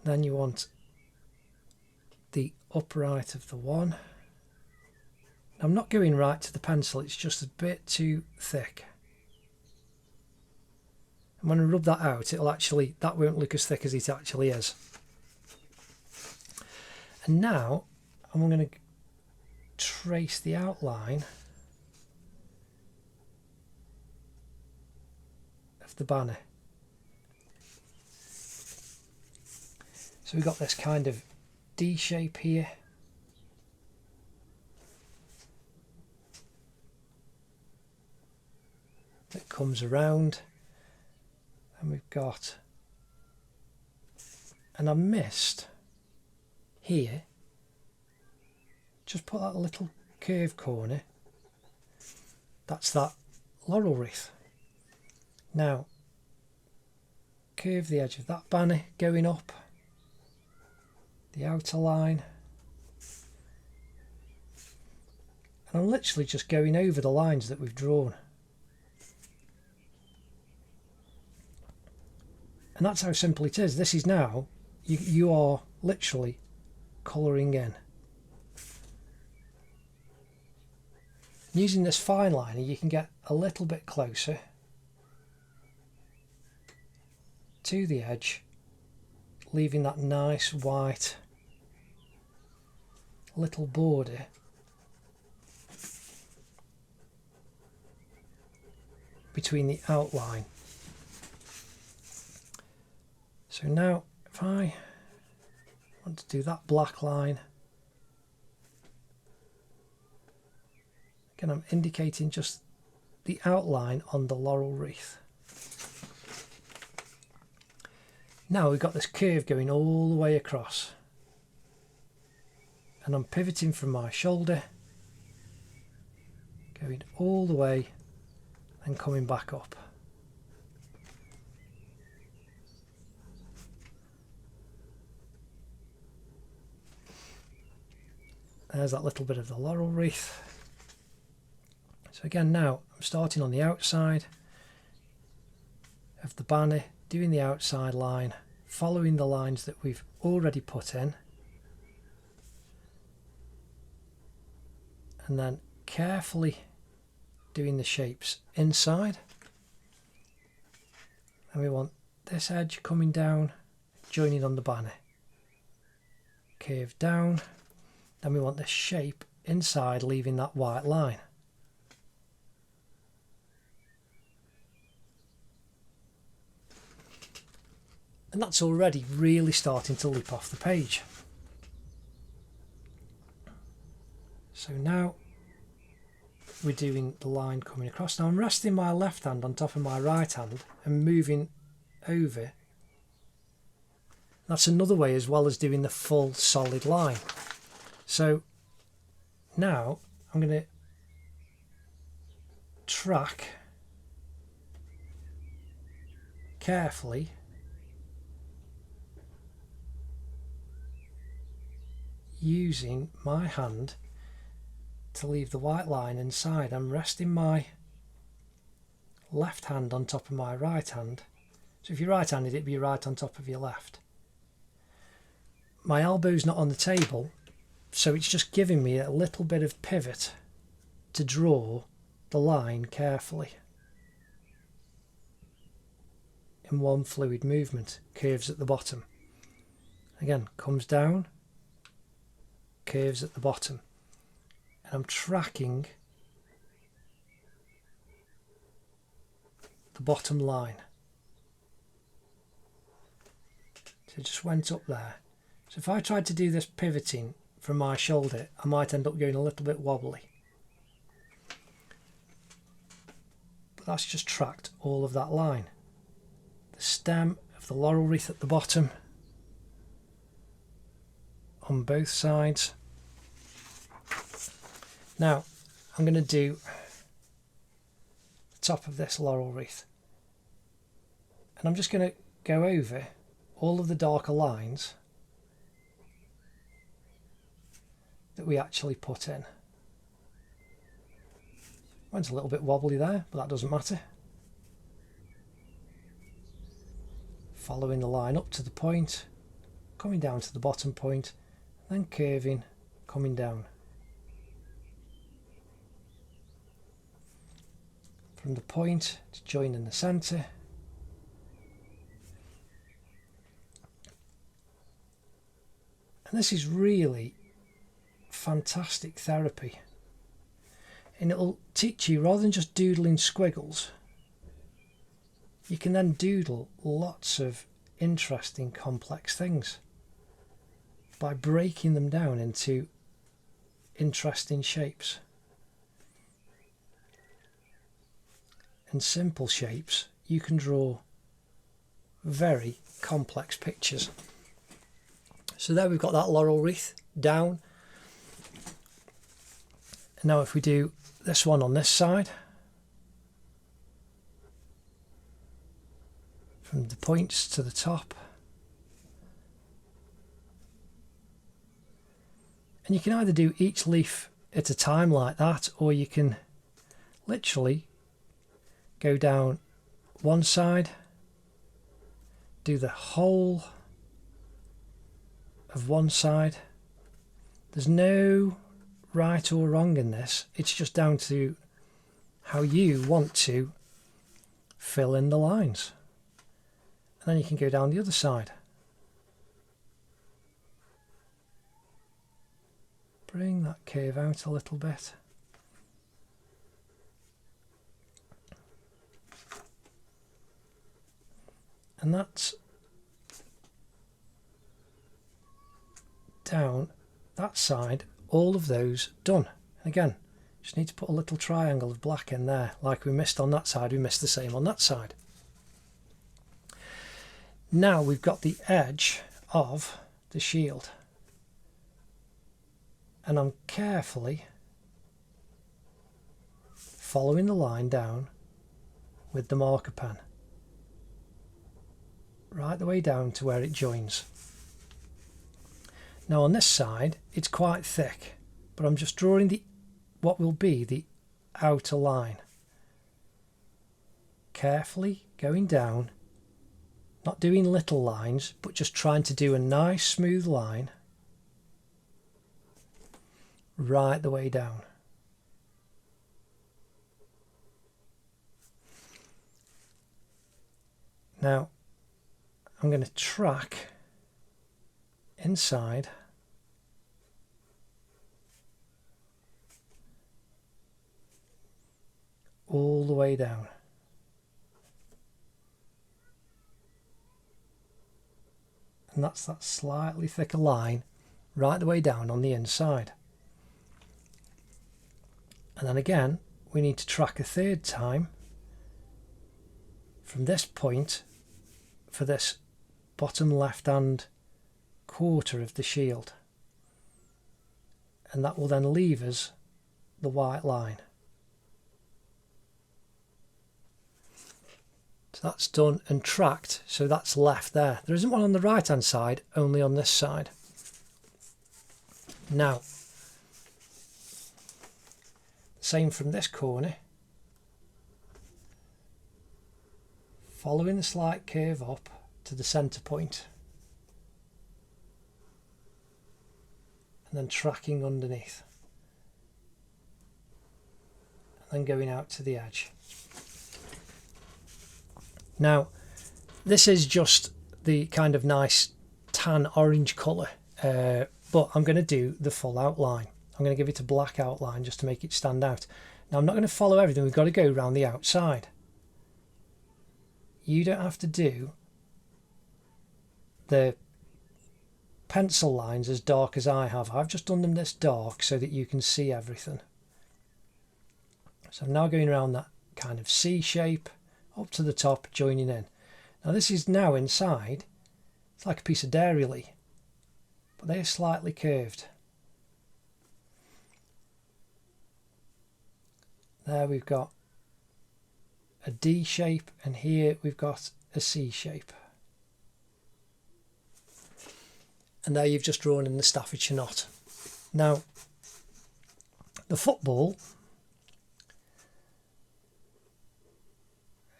Then you want the upright of the 1. I'm not going right to the pencil, it's just a bit too thick. And when I rub that out, that won't look as thick as it actually is. And now I'm going to trace the outline of the banner. So we've got this kind of D shape here. That comes around. And we've got, and I missed here, just put that little curve corner, that's that laurel wreath. Now curve the edge of that banner going up, the outer line, and I'm literally just going over the lines that we've drawn. And that's how simple it is. This is now, you are literally colouring in. Using this fine liner you can get a little bit closer to the edge, leaving that nice white little border between the outline. So now if I want to do that black line, again I'm indicating just the outline on the laurel wreath. Now we've got this curve going all the way across, and I'm pivoting from my shoulder, going all the way and coming back up. There's that little bit of the laurel wreath. So again now I'm starting on the outside of the banner, doing the outside line, following the lines that we've already put in, and then carefully doing the shapes inside. And we want this edge coming down, joining on the banner, curve down. Then we want this shape inside, leaving that white line. And that's already really starting to leap off the page. So now we're doing the line coming across. Now I'm resting my left hand on top of my right hand and moving over. That's another way, as well as doing the full solid line. So now I'm going to track carefully using my hand to leave the white line inside. I'm resting my left hand on top of my right hand. So if you're right-handed, it'd be right on top of your left. My elbow's not on the table, so it's just giving me a little bit of pivot to draw the line carefully in one fluid movement. Curves at the bottom. Again, comes down, curves at the bottom. And I'm tracking the bottom line. So it just went up there. So if I tried to do this pivoting from my shoulder, I might end up going a little bit wobbly. But that's just tracked all of that line. The stem of the laurel wreath at the bottom on both sides. Now I'm going to do the top of this laurel wreath, and I'm just going to go over all of the darker lines that we actually put in. Went a little bit wobbly there, but that doesn't matter. Following the line up to the point, coming down to the bottom point, then curving, coming down. From the point to join in the centre. And this is really fantastic therapy, and it'll teach you, rather than just doodling squiggles, you can then doodle lots of interesting complex things by breaking them down into interesting shapes. And simple shapes, you can draw very complex pictures. So there we've got that laurel wreath down. And now if we do this one on this side, from the points to the top, and you can either do each leaf at a time like that, or you can literally go down one side, do the whole of one side. There's no right or wrong in this, it's just down to how you want to fill in the lines. And then you can go down the other side. Bring that curve out a little bit. And that's down that side, all of those done. And again, just need to put a little triangle of black in there. Like we missed on that side, we missed the same on that side. Now we've got the edge of the shield, and I'm carefully following the line down with the marker pen right the way down to where it joins. Now on this side it's quite thick, but I'm just drawing the what will be the outer line, carefully going down, not doing little lines, but just trying to do a nice smooth line right the way down. Now I'm going to track inside all the way down. And that's that slightly thicker line right the way down on the inside. And then again we need to track a third time from this point for this bottom left hand quarter of the shield, and that will then leave us the white line. So that's done and tracked, so that's left there. There isn't one on the right hand side, only on this side. Now same from this corner, following the slight curve up to the centre point, and then tracking underneath. then going out to the edge. Now this is just the kind of nice tan orange colour, but I'm going to do the full outline. I'm going to give it a black outline just to make it stand out. Now I'm not going to follow everything, we've got to go around the outside. You don't have to do the pencil lines as dark as I have. I've just done them this dark so that you can see everything. So I'm now going around that kind of C shape up to the top, joining in. Now this is now inside. It's like a piece of dairy, but they're slightly curved. There we've got a D shape, and here we've got a C shape. And there you've just drawn in the Staffordshire knot. Now the football,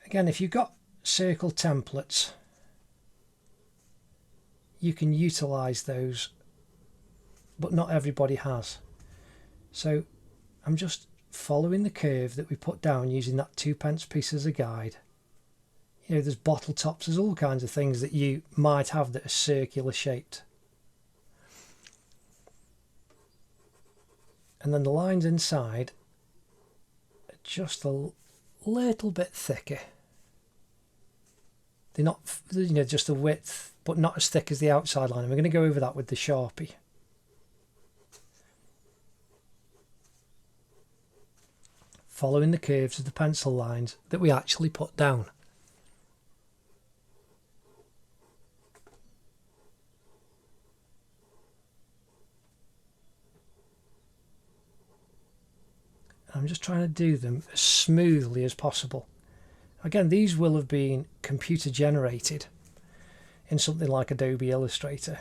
again, if you've got circle templates, you can utilise those, but not everybody has. So I'm just following the curve that we put down using that 2p piece as a guide. You know, there's bottle tops, there's all kinds of things that you might have that are circular shaped. And then the lines inside are just a little bit thicker. They're not, you know, just the width, but not as thick as the outside line. And we're going to go over that with the Sharpie. Following the curves of the pencil lines that we actually put down. I'm just trying to do them as smoothly as possible. Again, these will have been computer generated in something like Adobe Illustrator.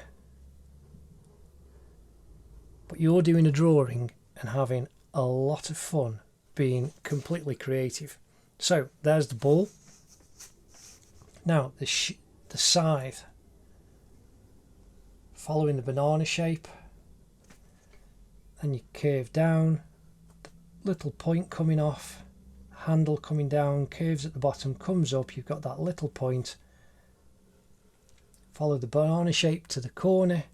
But you're doing a drawing and having a lot of fun being completely creative. So there's the ball. Now the scythe, following the banana shape, then you curve down, little point coming off, handle coming down, curves at the bottom, comes up, you've got that little point. Follow the banana shape to the corner,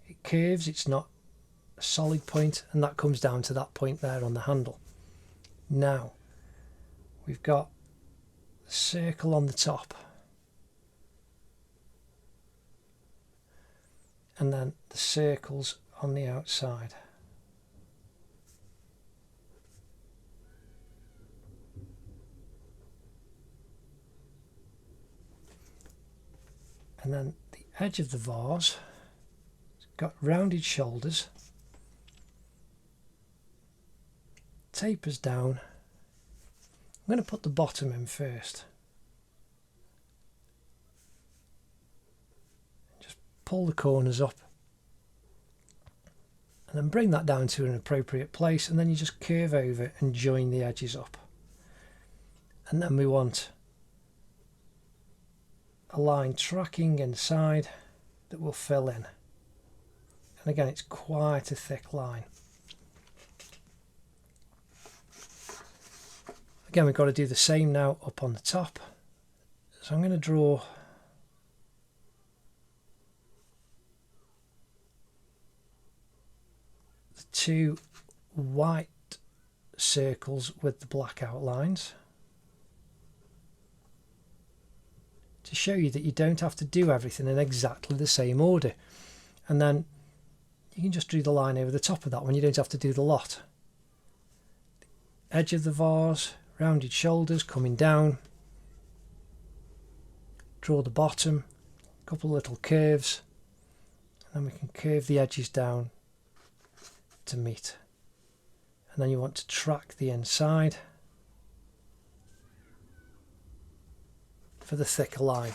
it curves, it's not a solid point, and that comes down to that point there on the handle. Now we've got the circle on the top, and then the circles on the outside. And then the edge of the vase, it's got rounded shoulders, tapers down. I'm going to put the bottom in first. Just pull the corners up and then bring that down to an appropriate place, and then you just curve over and join the edges up. And then we want a line tracking inside that will fill in. And again, it's quite a thick line. Again, we've got to do the same now up on the top. So I'm going to draw the two white circles with the black outlines to show you that you don't have to do everything in exactly the same order. And then you can just do the line over the top of that one, you don't have to do the lot. Edge of the vase, rounded shoulders coming down, draw the bottom, a couple of little curves, and then we can curve the edges down to meet. And then you want to track the inside for the thicker line.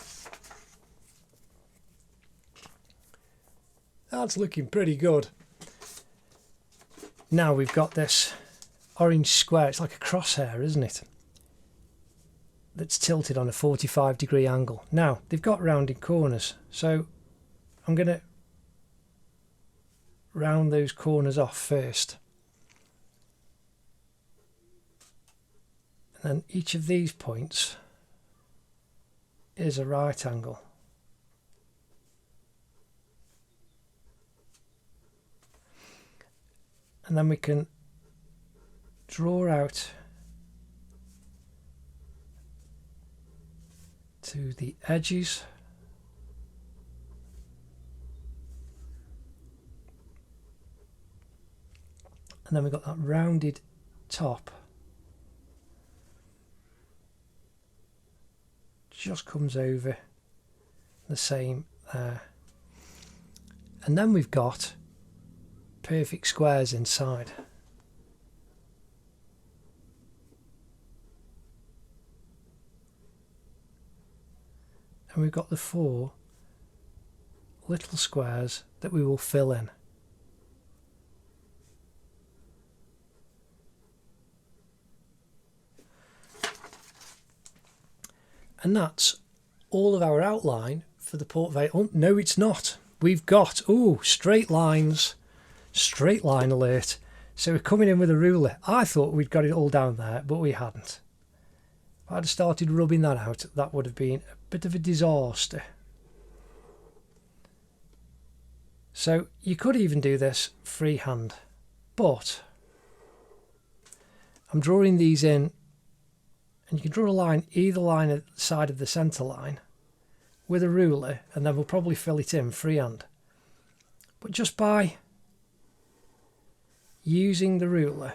That's looking pretty good. Now we've got this orange square, it's like a crosshair, isn't it? That's tilted on a 45-degree angle. Now they've got rounded corners, so I'm going to round those corners off first. And then each of these points is a right angle. And then we can draw out to the edges. And then we've got that rounded top. Just comes over the same there. And then we've got perfect squares inside. And we've got the 4 little squares that we will fill in. And that's all of our outline for the Port Vale. Oh, no, it's not. We've got, straight lines, straight line alert. So we're coming in with a ruler. I thought we'd got it all down there, but we hadn't. If I'd have started rubbing that out, that would have been a bit of a disaster. So you could even do this freehand, but I'm drawing these in. And you can draw a line, either line at the side of the centre line with a ruler, and then we'll probably fill it in freehand. But just by using the ruler,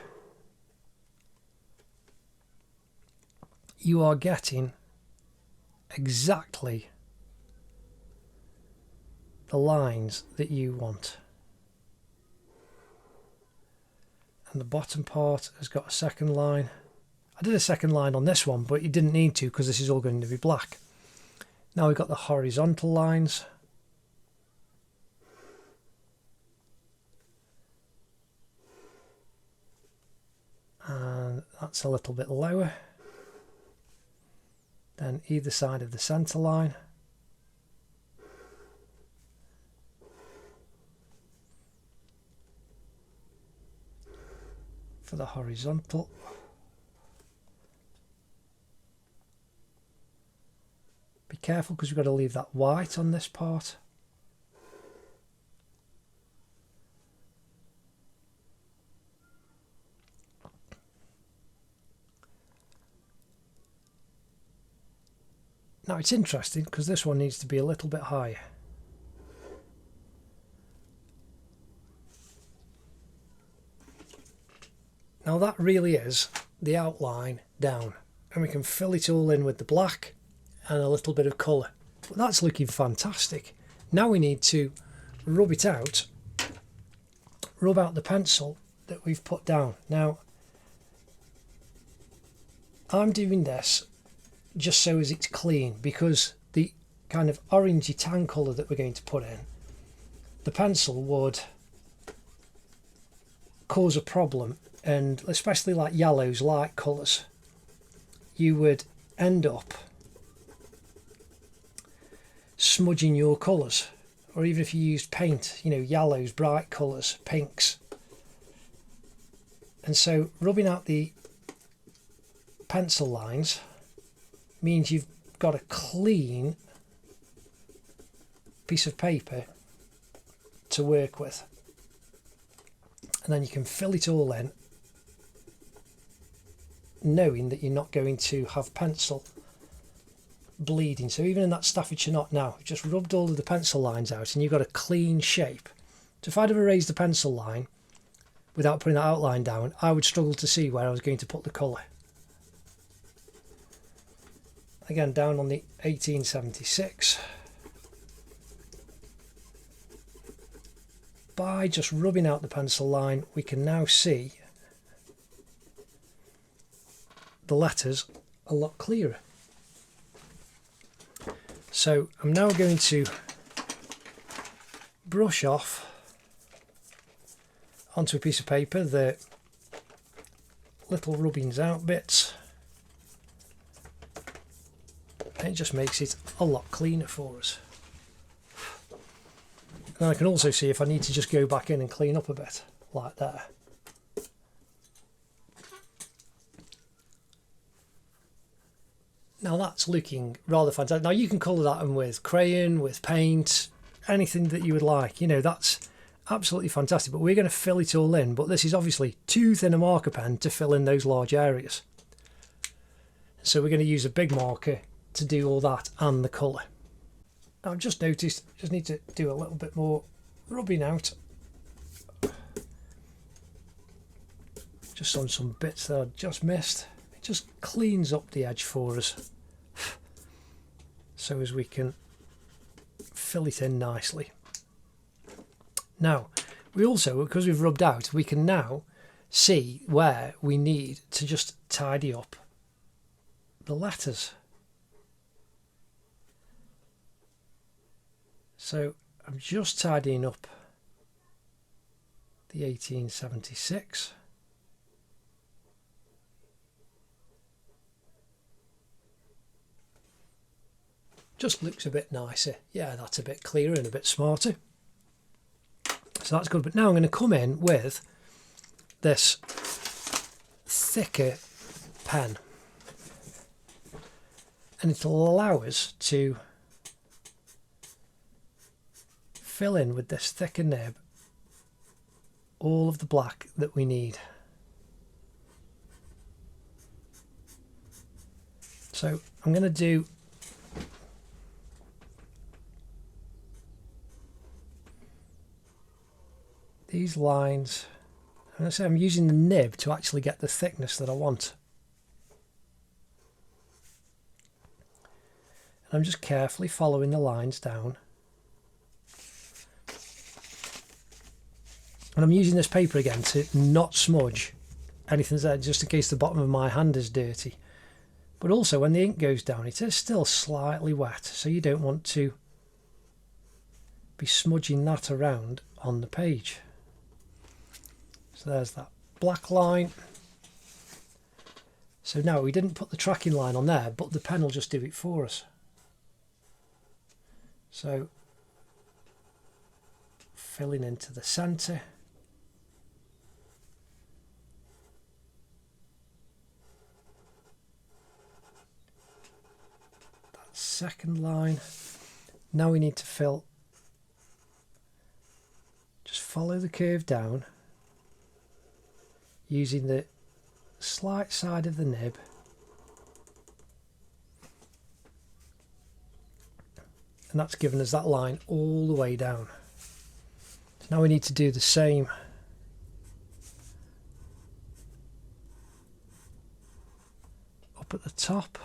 you are getting exactly the lines that you want. And the bottom part has got a second line. I did a second line on this one, but you didn't need to because this is all going to be black. Now we've got the horizontal lines. And that's a little bit lower. Then either side of the centre line. For the horizontal. Be careful because we've got to leave that white on this part. Now it's interesting because this one needs to be a little bit higher. Now that really is the outline down, and we can fill it all in with the black and a little bit of colour. But that's looking fantastic. Now we need to rub it out, rub out the pencil that we've put down. Now I'm doing this just so as it's clean, because the kind of orangey tan colour that we're going to put in, the pencil would cause a problem, and especially like yellows, light colours, you would end up smudging your colours. Or even if you used paint, you know, yellows, bright colours, pinks. And so rubbing out the pencil lines means you've got a clean piece of paper to work with. And then you can fill it all in, knowing that you're not going to have pencil bleeding. So even in that Staffordshire knot now, I've just rubbed all of the pencil lines out and you've got a clean shape. So if I'd have erased the pencil line without putting that outline down, I would struggle to see where I was going to put the colour. Again, down on the 1876. By just rubbing out the pencil line, we can now see the letters a lot clearer. So I'm now going to brush off onto a piece of paper the little rubbings out bits. And it just makes it a lot cleaner for us. And I can also see if I need to just go back in and clean up a bit, like there. Now that's looking rather fantastic. Now you can colour that in with crayon, with paint, anything that you would like. You know, that's absolutely fantastic. But we're going to fill it all in. But this is obviously too thin a marker pen to fill in those large areas. So we're going to use a big marker to do all that and the colour. Now I've just noticed, just need to do a little bit more rubbing out. Just on some bits that I just missed. It just cleans up the edge for us, so as we can fill it in nicely. Now, we also, because we've rubbed out, we can now see where we need to just tidy up the letters. So I'm just tidying up the 1876. Just looks a bit nicer. Yeah, that's a bit clearer and a bit smarter. So that's good. But now I'm going to come in with this thicker pen. And it'll allow us to fill in with this thicker nib all of the black that we need. So I'm going to do these lines. I'm going to say I'm using the nib to actually get the thickness that I want. And I'm just carefully following the lines down. And I'm using this paper again to not smudge anything there, just in case the bottom of my hand is dirty. But also when the ink goes down, it is still slightly wet, so you don't want to be smudging that around on the page. So there's that black line. So now we didn't put the tracking line on there, but the pen will just do it for us. So filling into the centre. That second line. Now we need to fill, just follow the curve down using the slight side of the nib. And that's given us that line all the way down. So now we need to do the same up at the top.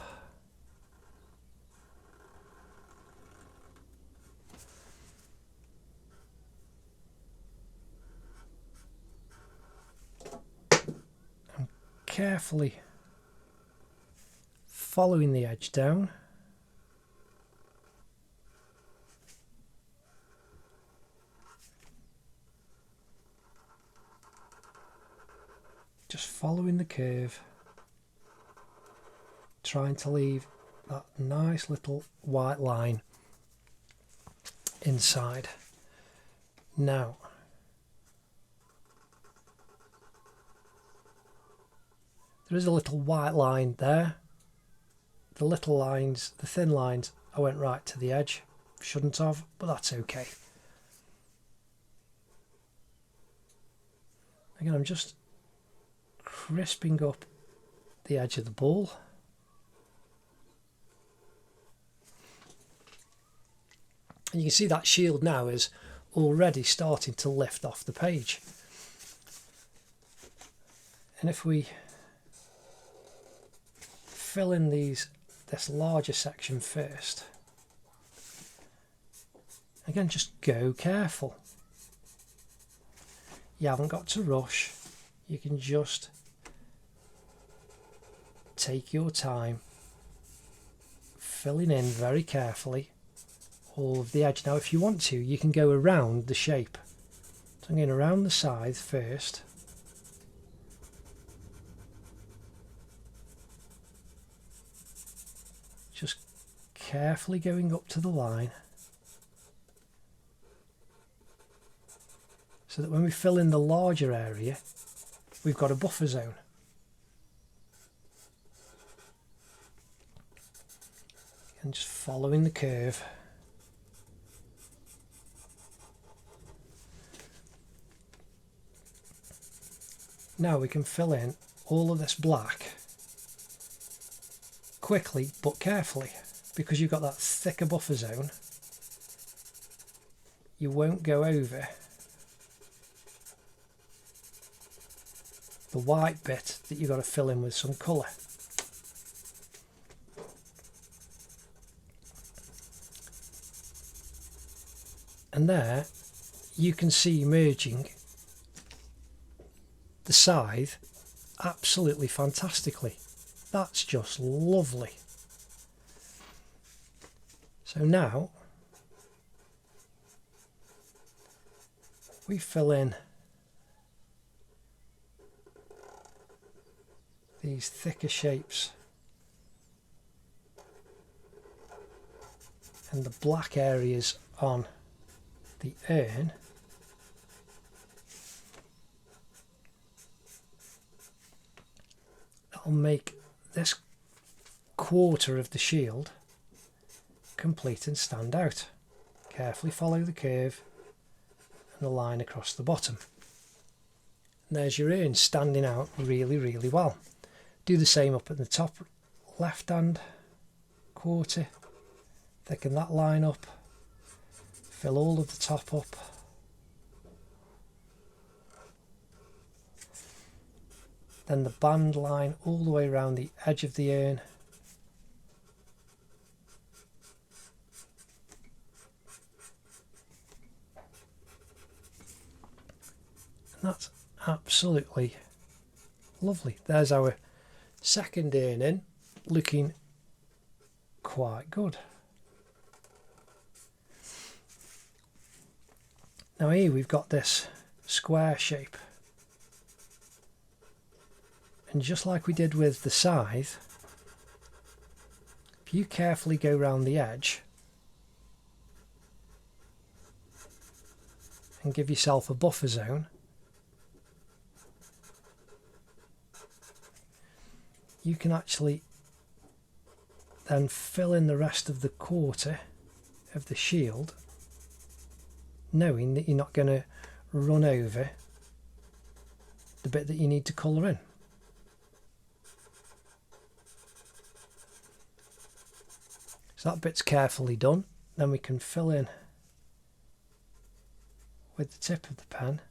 And carefully following the edge down. Just following the curve, trying to leave that nice little white line inside. Now, there is a little white line there. The little lines, the thin lines, I went right to the edge. Shouldn't have, but that's okay. Again, I'm just crisping up the edge of the ball. And you can see that shield now is already starting to lift off the page. And if we fill in this larger section first, again, just go careful. You haven't got to rush. You can just take your time, filling in very carefully all of the edge. Now if you want to, you can go around the shape. So I'm going around the side first. Just carefully going up to the line, so that when we fill in the larger area, we've got a buffer zone. And just following the curve. Now we can fill in all of this black quickly but carefully, because you've got that thicker buffer zone. You won't go over the white bit that you've got to fill in with some colour. And there you can see merging the scythe absolutely fantastically. That's just lovely. So now we fill in these thicker shapes and the black areas on the urn. That'll make this quarter of the shield complete and stand out. Carefully follow the curve and the line across the bottom. And there's your urn standing out really, really well. Do the same up at the top left hand quarter. Thicken that line up. Fill all of the top up. Then the band line all the way around the edge of the urn. And that's absolutely lovely. There's our second urn in, looking quite good. Now here we've got this square shape, and just like we did with the scythe, if you carefully go round the edge and give yourself a buffer zone, you can actually then fill in the rest of the quarter of the shield, knowing that you're not going to run over the bit that you need to colour in. So that bit's carefully done. Then we can fill in with the tip of the pen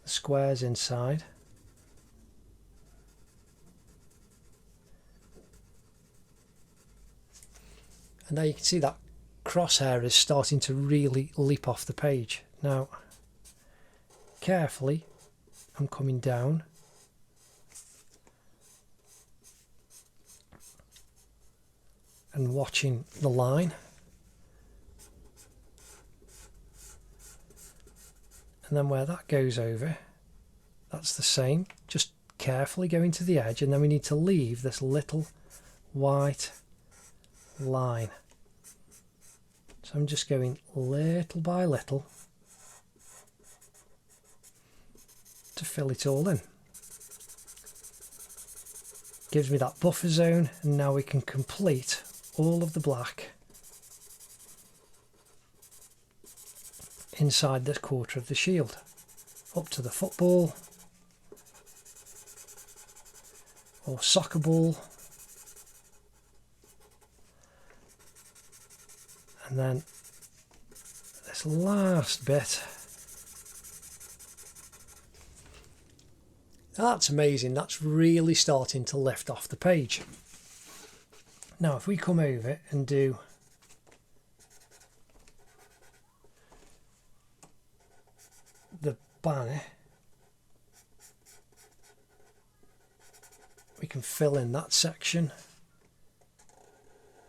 the squares inside. And now you can see that crosshair is starting to really leap off the page. Now, carefully, I'm coming down. And watching the line. And then where that goes over, that's the same. Just carefully going to the edge, and then we need to leave this little white line. So I'm just going little by little to fill it all in. Gives me that buffer zone, and now we can complete all of the black inside this quarter of the shield, up to the football or soccer ball. And then this last bit. That's amazing. That's really starting to lift off the page. Now if we come over and do the banner, we can fill in that section.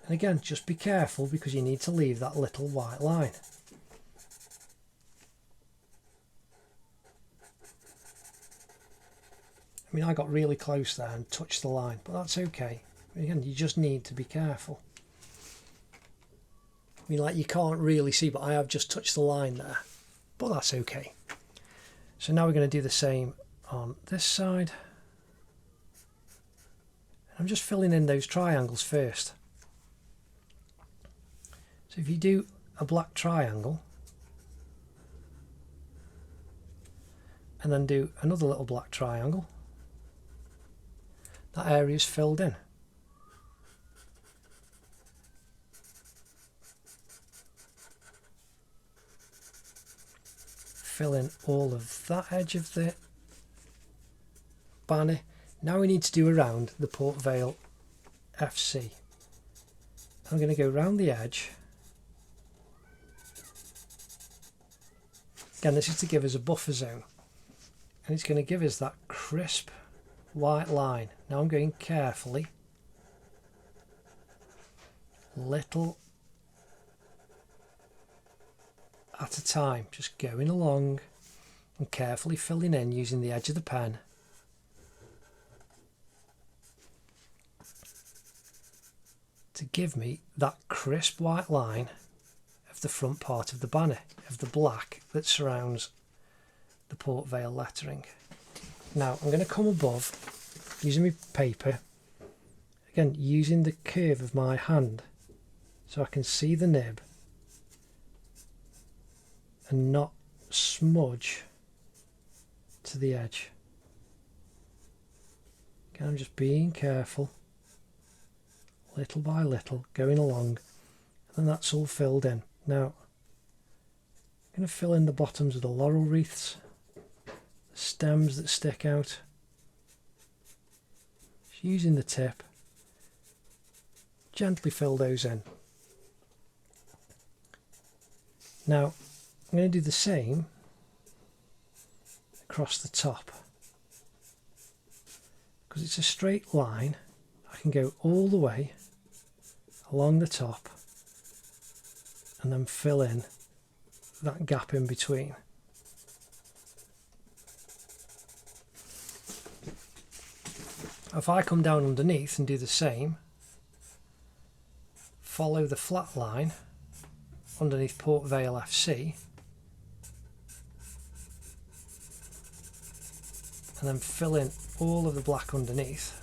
And again, just be careful because you need to leave that little white line. I mean, I got really close there and touched the line, but that's okay. Again, you just need to be careful. I mean, like, you can't really see, but I have just touched the line there, but that's okay. So now we're going to do the same on this side. I'm just filling in those triangles first. So if you do a black triangle and then do another little black triangle, that area is filled in. Fill in all of that edge of the banner. Now we need to do around the Port Vale FC. I'm going to go round the edge. Again, this is to give us a buffer zone, and it's going to give us that crisp white line. Now I'm going carefully, little at a time, just going along and carefully filling in using the edge of the pen to give me that crisp white line of the front part of the banner, of the black that surrounds the Port Vale lettering. Now I'm going to come above using my paper, again using the curve of my hand so I can see the nib and not smudge to the edge. Again, I'm just being careful, little by little, going along, and that's all filled in. Now I'm going to fill in the bottoms of the laurel wreaths, the stems that stick out, just using the tip, gently fill those in. Now I'm going to do the same across the top. Because it's a straight line, I can go all the way along the top and then fill in that gap in between. If I come down underneath and do the same, follow the flat line underneath Port Vale FC, and then fill in all of the black underneath.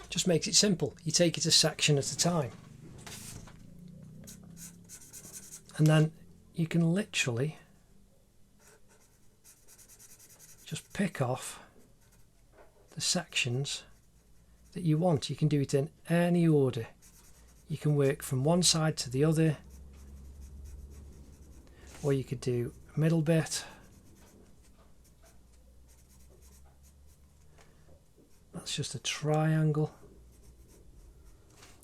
Just makes it simple. You take it a section at a time, and then you can literally just pick off the sections that you want. You can do it in any order. You can work from one side to the other, or you could do a middle bit. That's just a triangle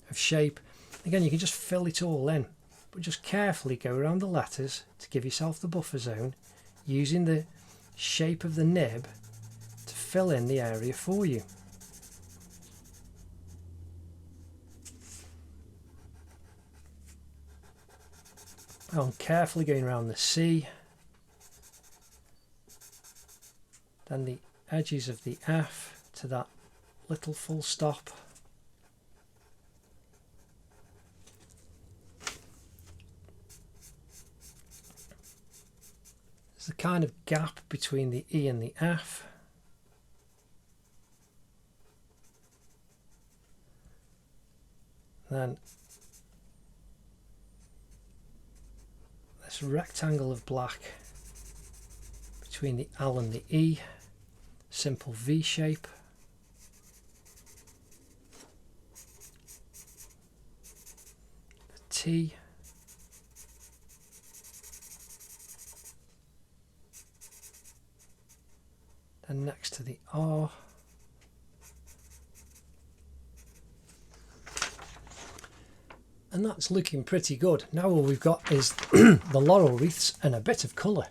of shape. Again, you can just fill it all in, but just carefully go around the letters to give yourself the buffer zone, using the shape of the nib to fill in the area for you. I'm carefully going around the C, then the edges of the F to that little full stop. There's the kind of gap between the E and the F. Then this rectangle of black between the L and the E, simple V shape. The T. Then next to the R. And that's looking pretty good. Now all we've got is the laurel wreaths and a bit of colour.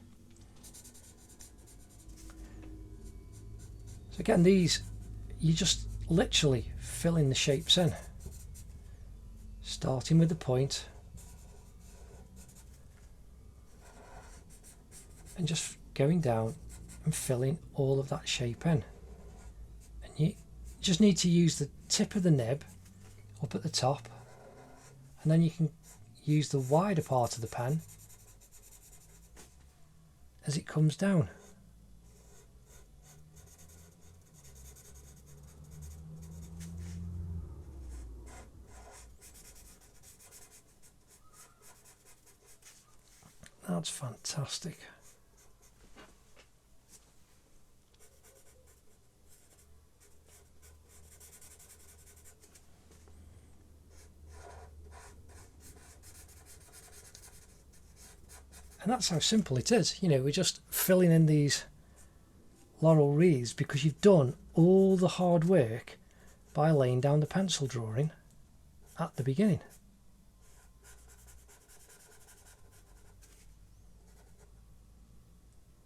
So again, these, you just literally fill in the shapes in, starting with the point and just going down and filling all of that shape in. And you just need to use the tip of the nib up at the top, and then you can use the wider part of the pen as it comes down. That's fantastic. And that's how simple it is. You know, we're just filling in these laurel wreaths because you've done all the hard work by laying down the pencil drawing at the beginning.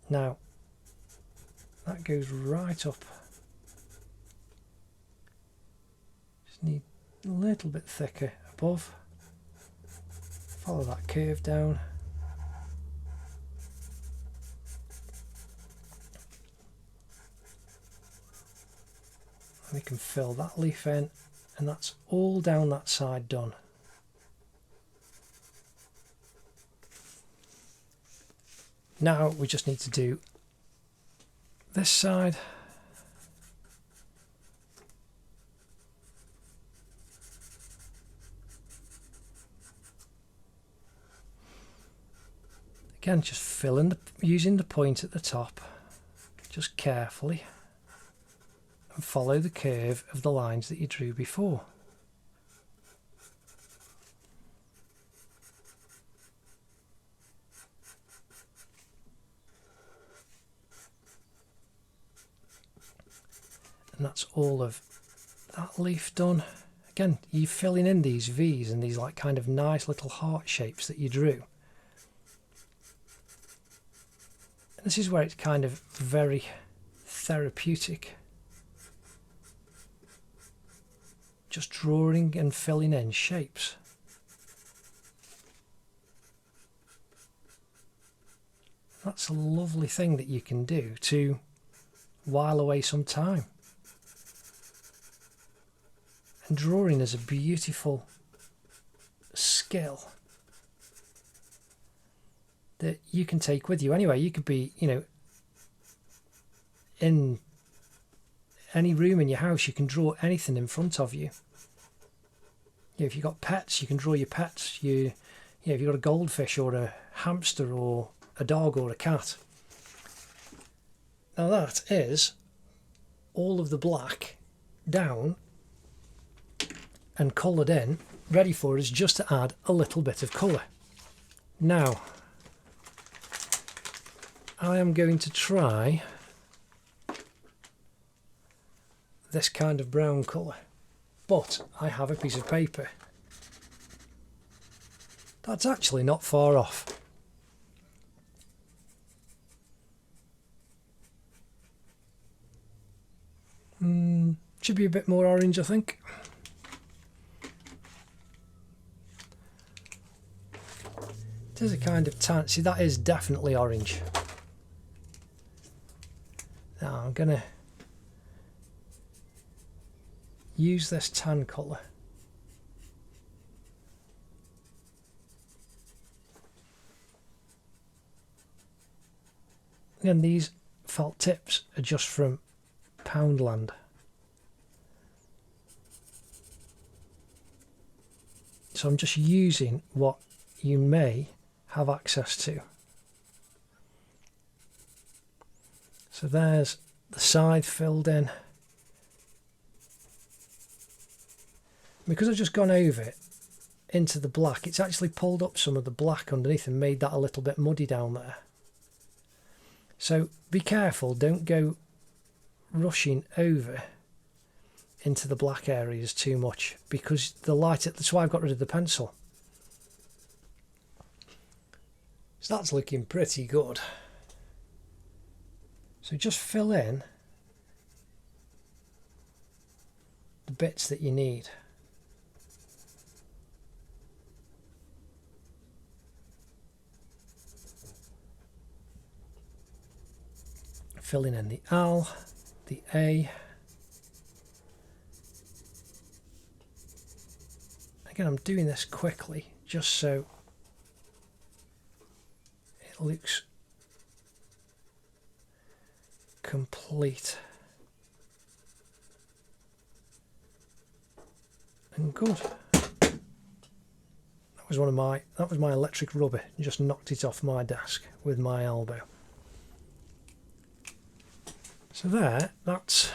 Now, that goes right up. Just need a little bit thicker above. Follow that curve down. We can fill that leaf in, and that's all down that side done. Now we just need to do this side. Again, just fill in using the point at the top, just carefully. And follow the curve of the lines that you drew before. And that's all of that leaf done. Again, you're filling in these V's and these like kind of nice little heart shapes that you drew. And this is where it's kind of very therapeutic. Just drawing and filling in shapes. That's a lovely thing that you can do to while away some time. And drawing is a beautiful skill that you can take with you anyway. You could be, you know, in any room in your house, you can draw anything in front of you. If you've got pets, you can draw your pets. If you've got a goldfish or a hamster or a dog or a cat. Now that is all of the black down and coloured in, ready for us just to add a little bit of colour. Now, I am going to try this kind of brown colour, but I have a piece of paper that's actually not far off. Should be a bit more orange, I think. It is a kind of tan. See, that is definitely orange. Now I'm going to use this tan colour. And these felt tips are just from Poundland. So I'm just using what you may have access to. So there's the side filled in. Because I've just gone over it into the black, it's actually pulled up some of the black underneath and made that a little bit muddy down there. So be careful, don't go rushing over into the black areas too much, because the light, that's why I've got rid of the pencil. So that's looking pretty good. So just fill in the bits that you need. Filling in the L, the A. Again, I'm doing this quickly just so it looks complete and good. That was my electric rubber. Just knocked it off my desk with my elbow. So that's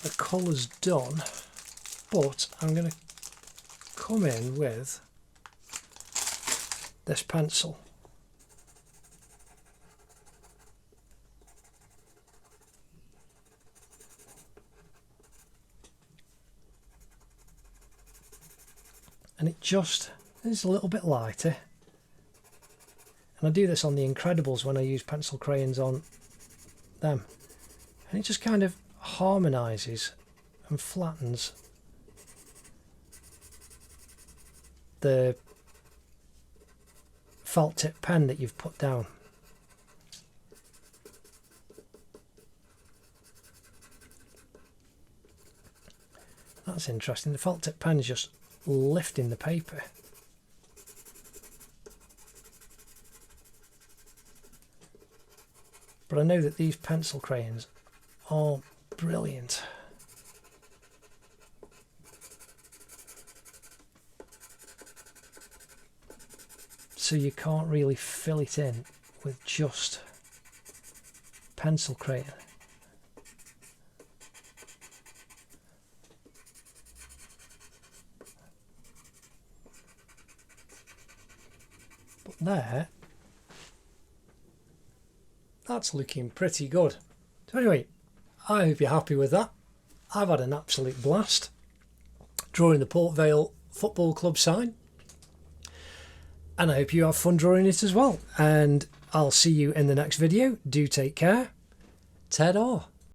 the colours done, but I'm going to come in with this pencil. And it just is a little bit lighter. And I do this on the Incredibles when I use pencil crayons on them. And it just kind of harmonises and flattens the felt tip pen that you've put down. That's interesting. The felt tip pen is just lifting the paper. But I know that these pencil crayons are brilliant. So you can't really fill it in with just pencil crayon. But there, that's looking pretty good. So anyway, I hope you're happy with that. I've had an absolute blast drawing the Port Vale Football Club sign. And I hope you have fun drawing it as well. And I'll see you in the next video. Do take care. Ta-da.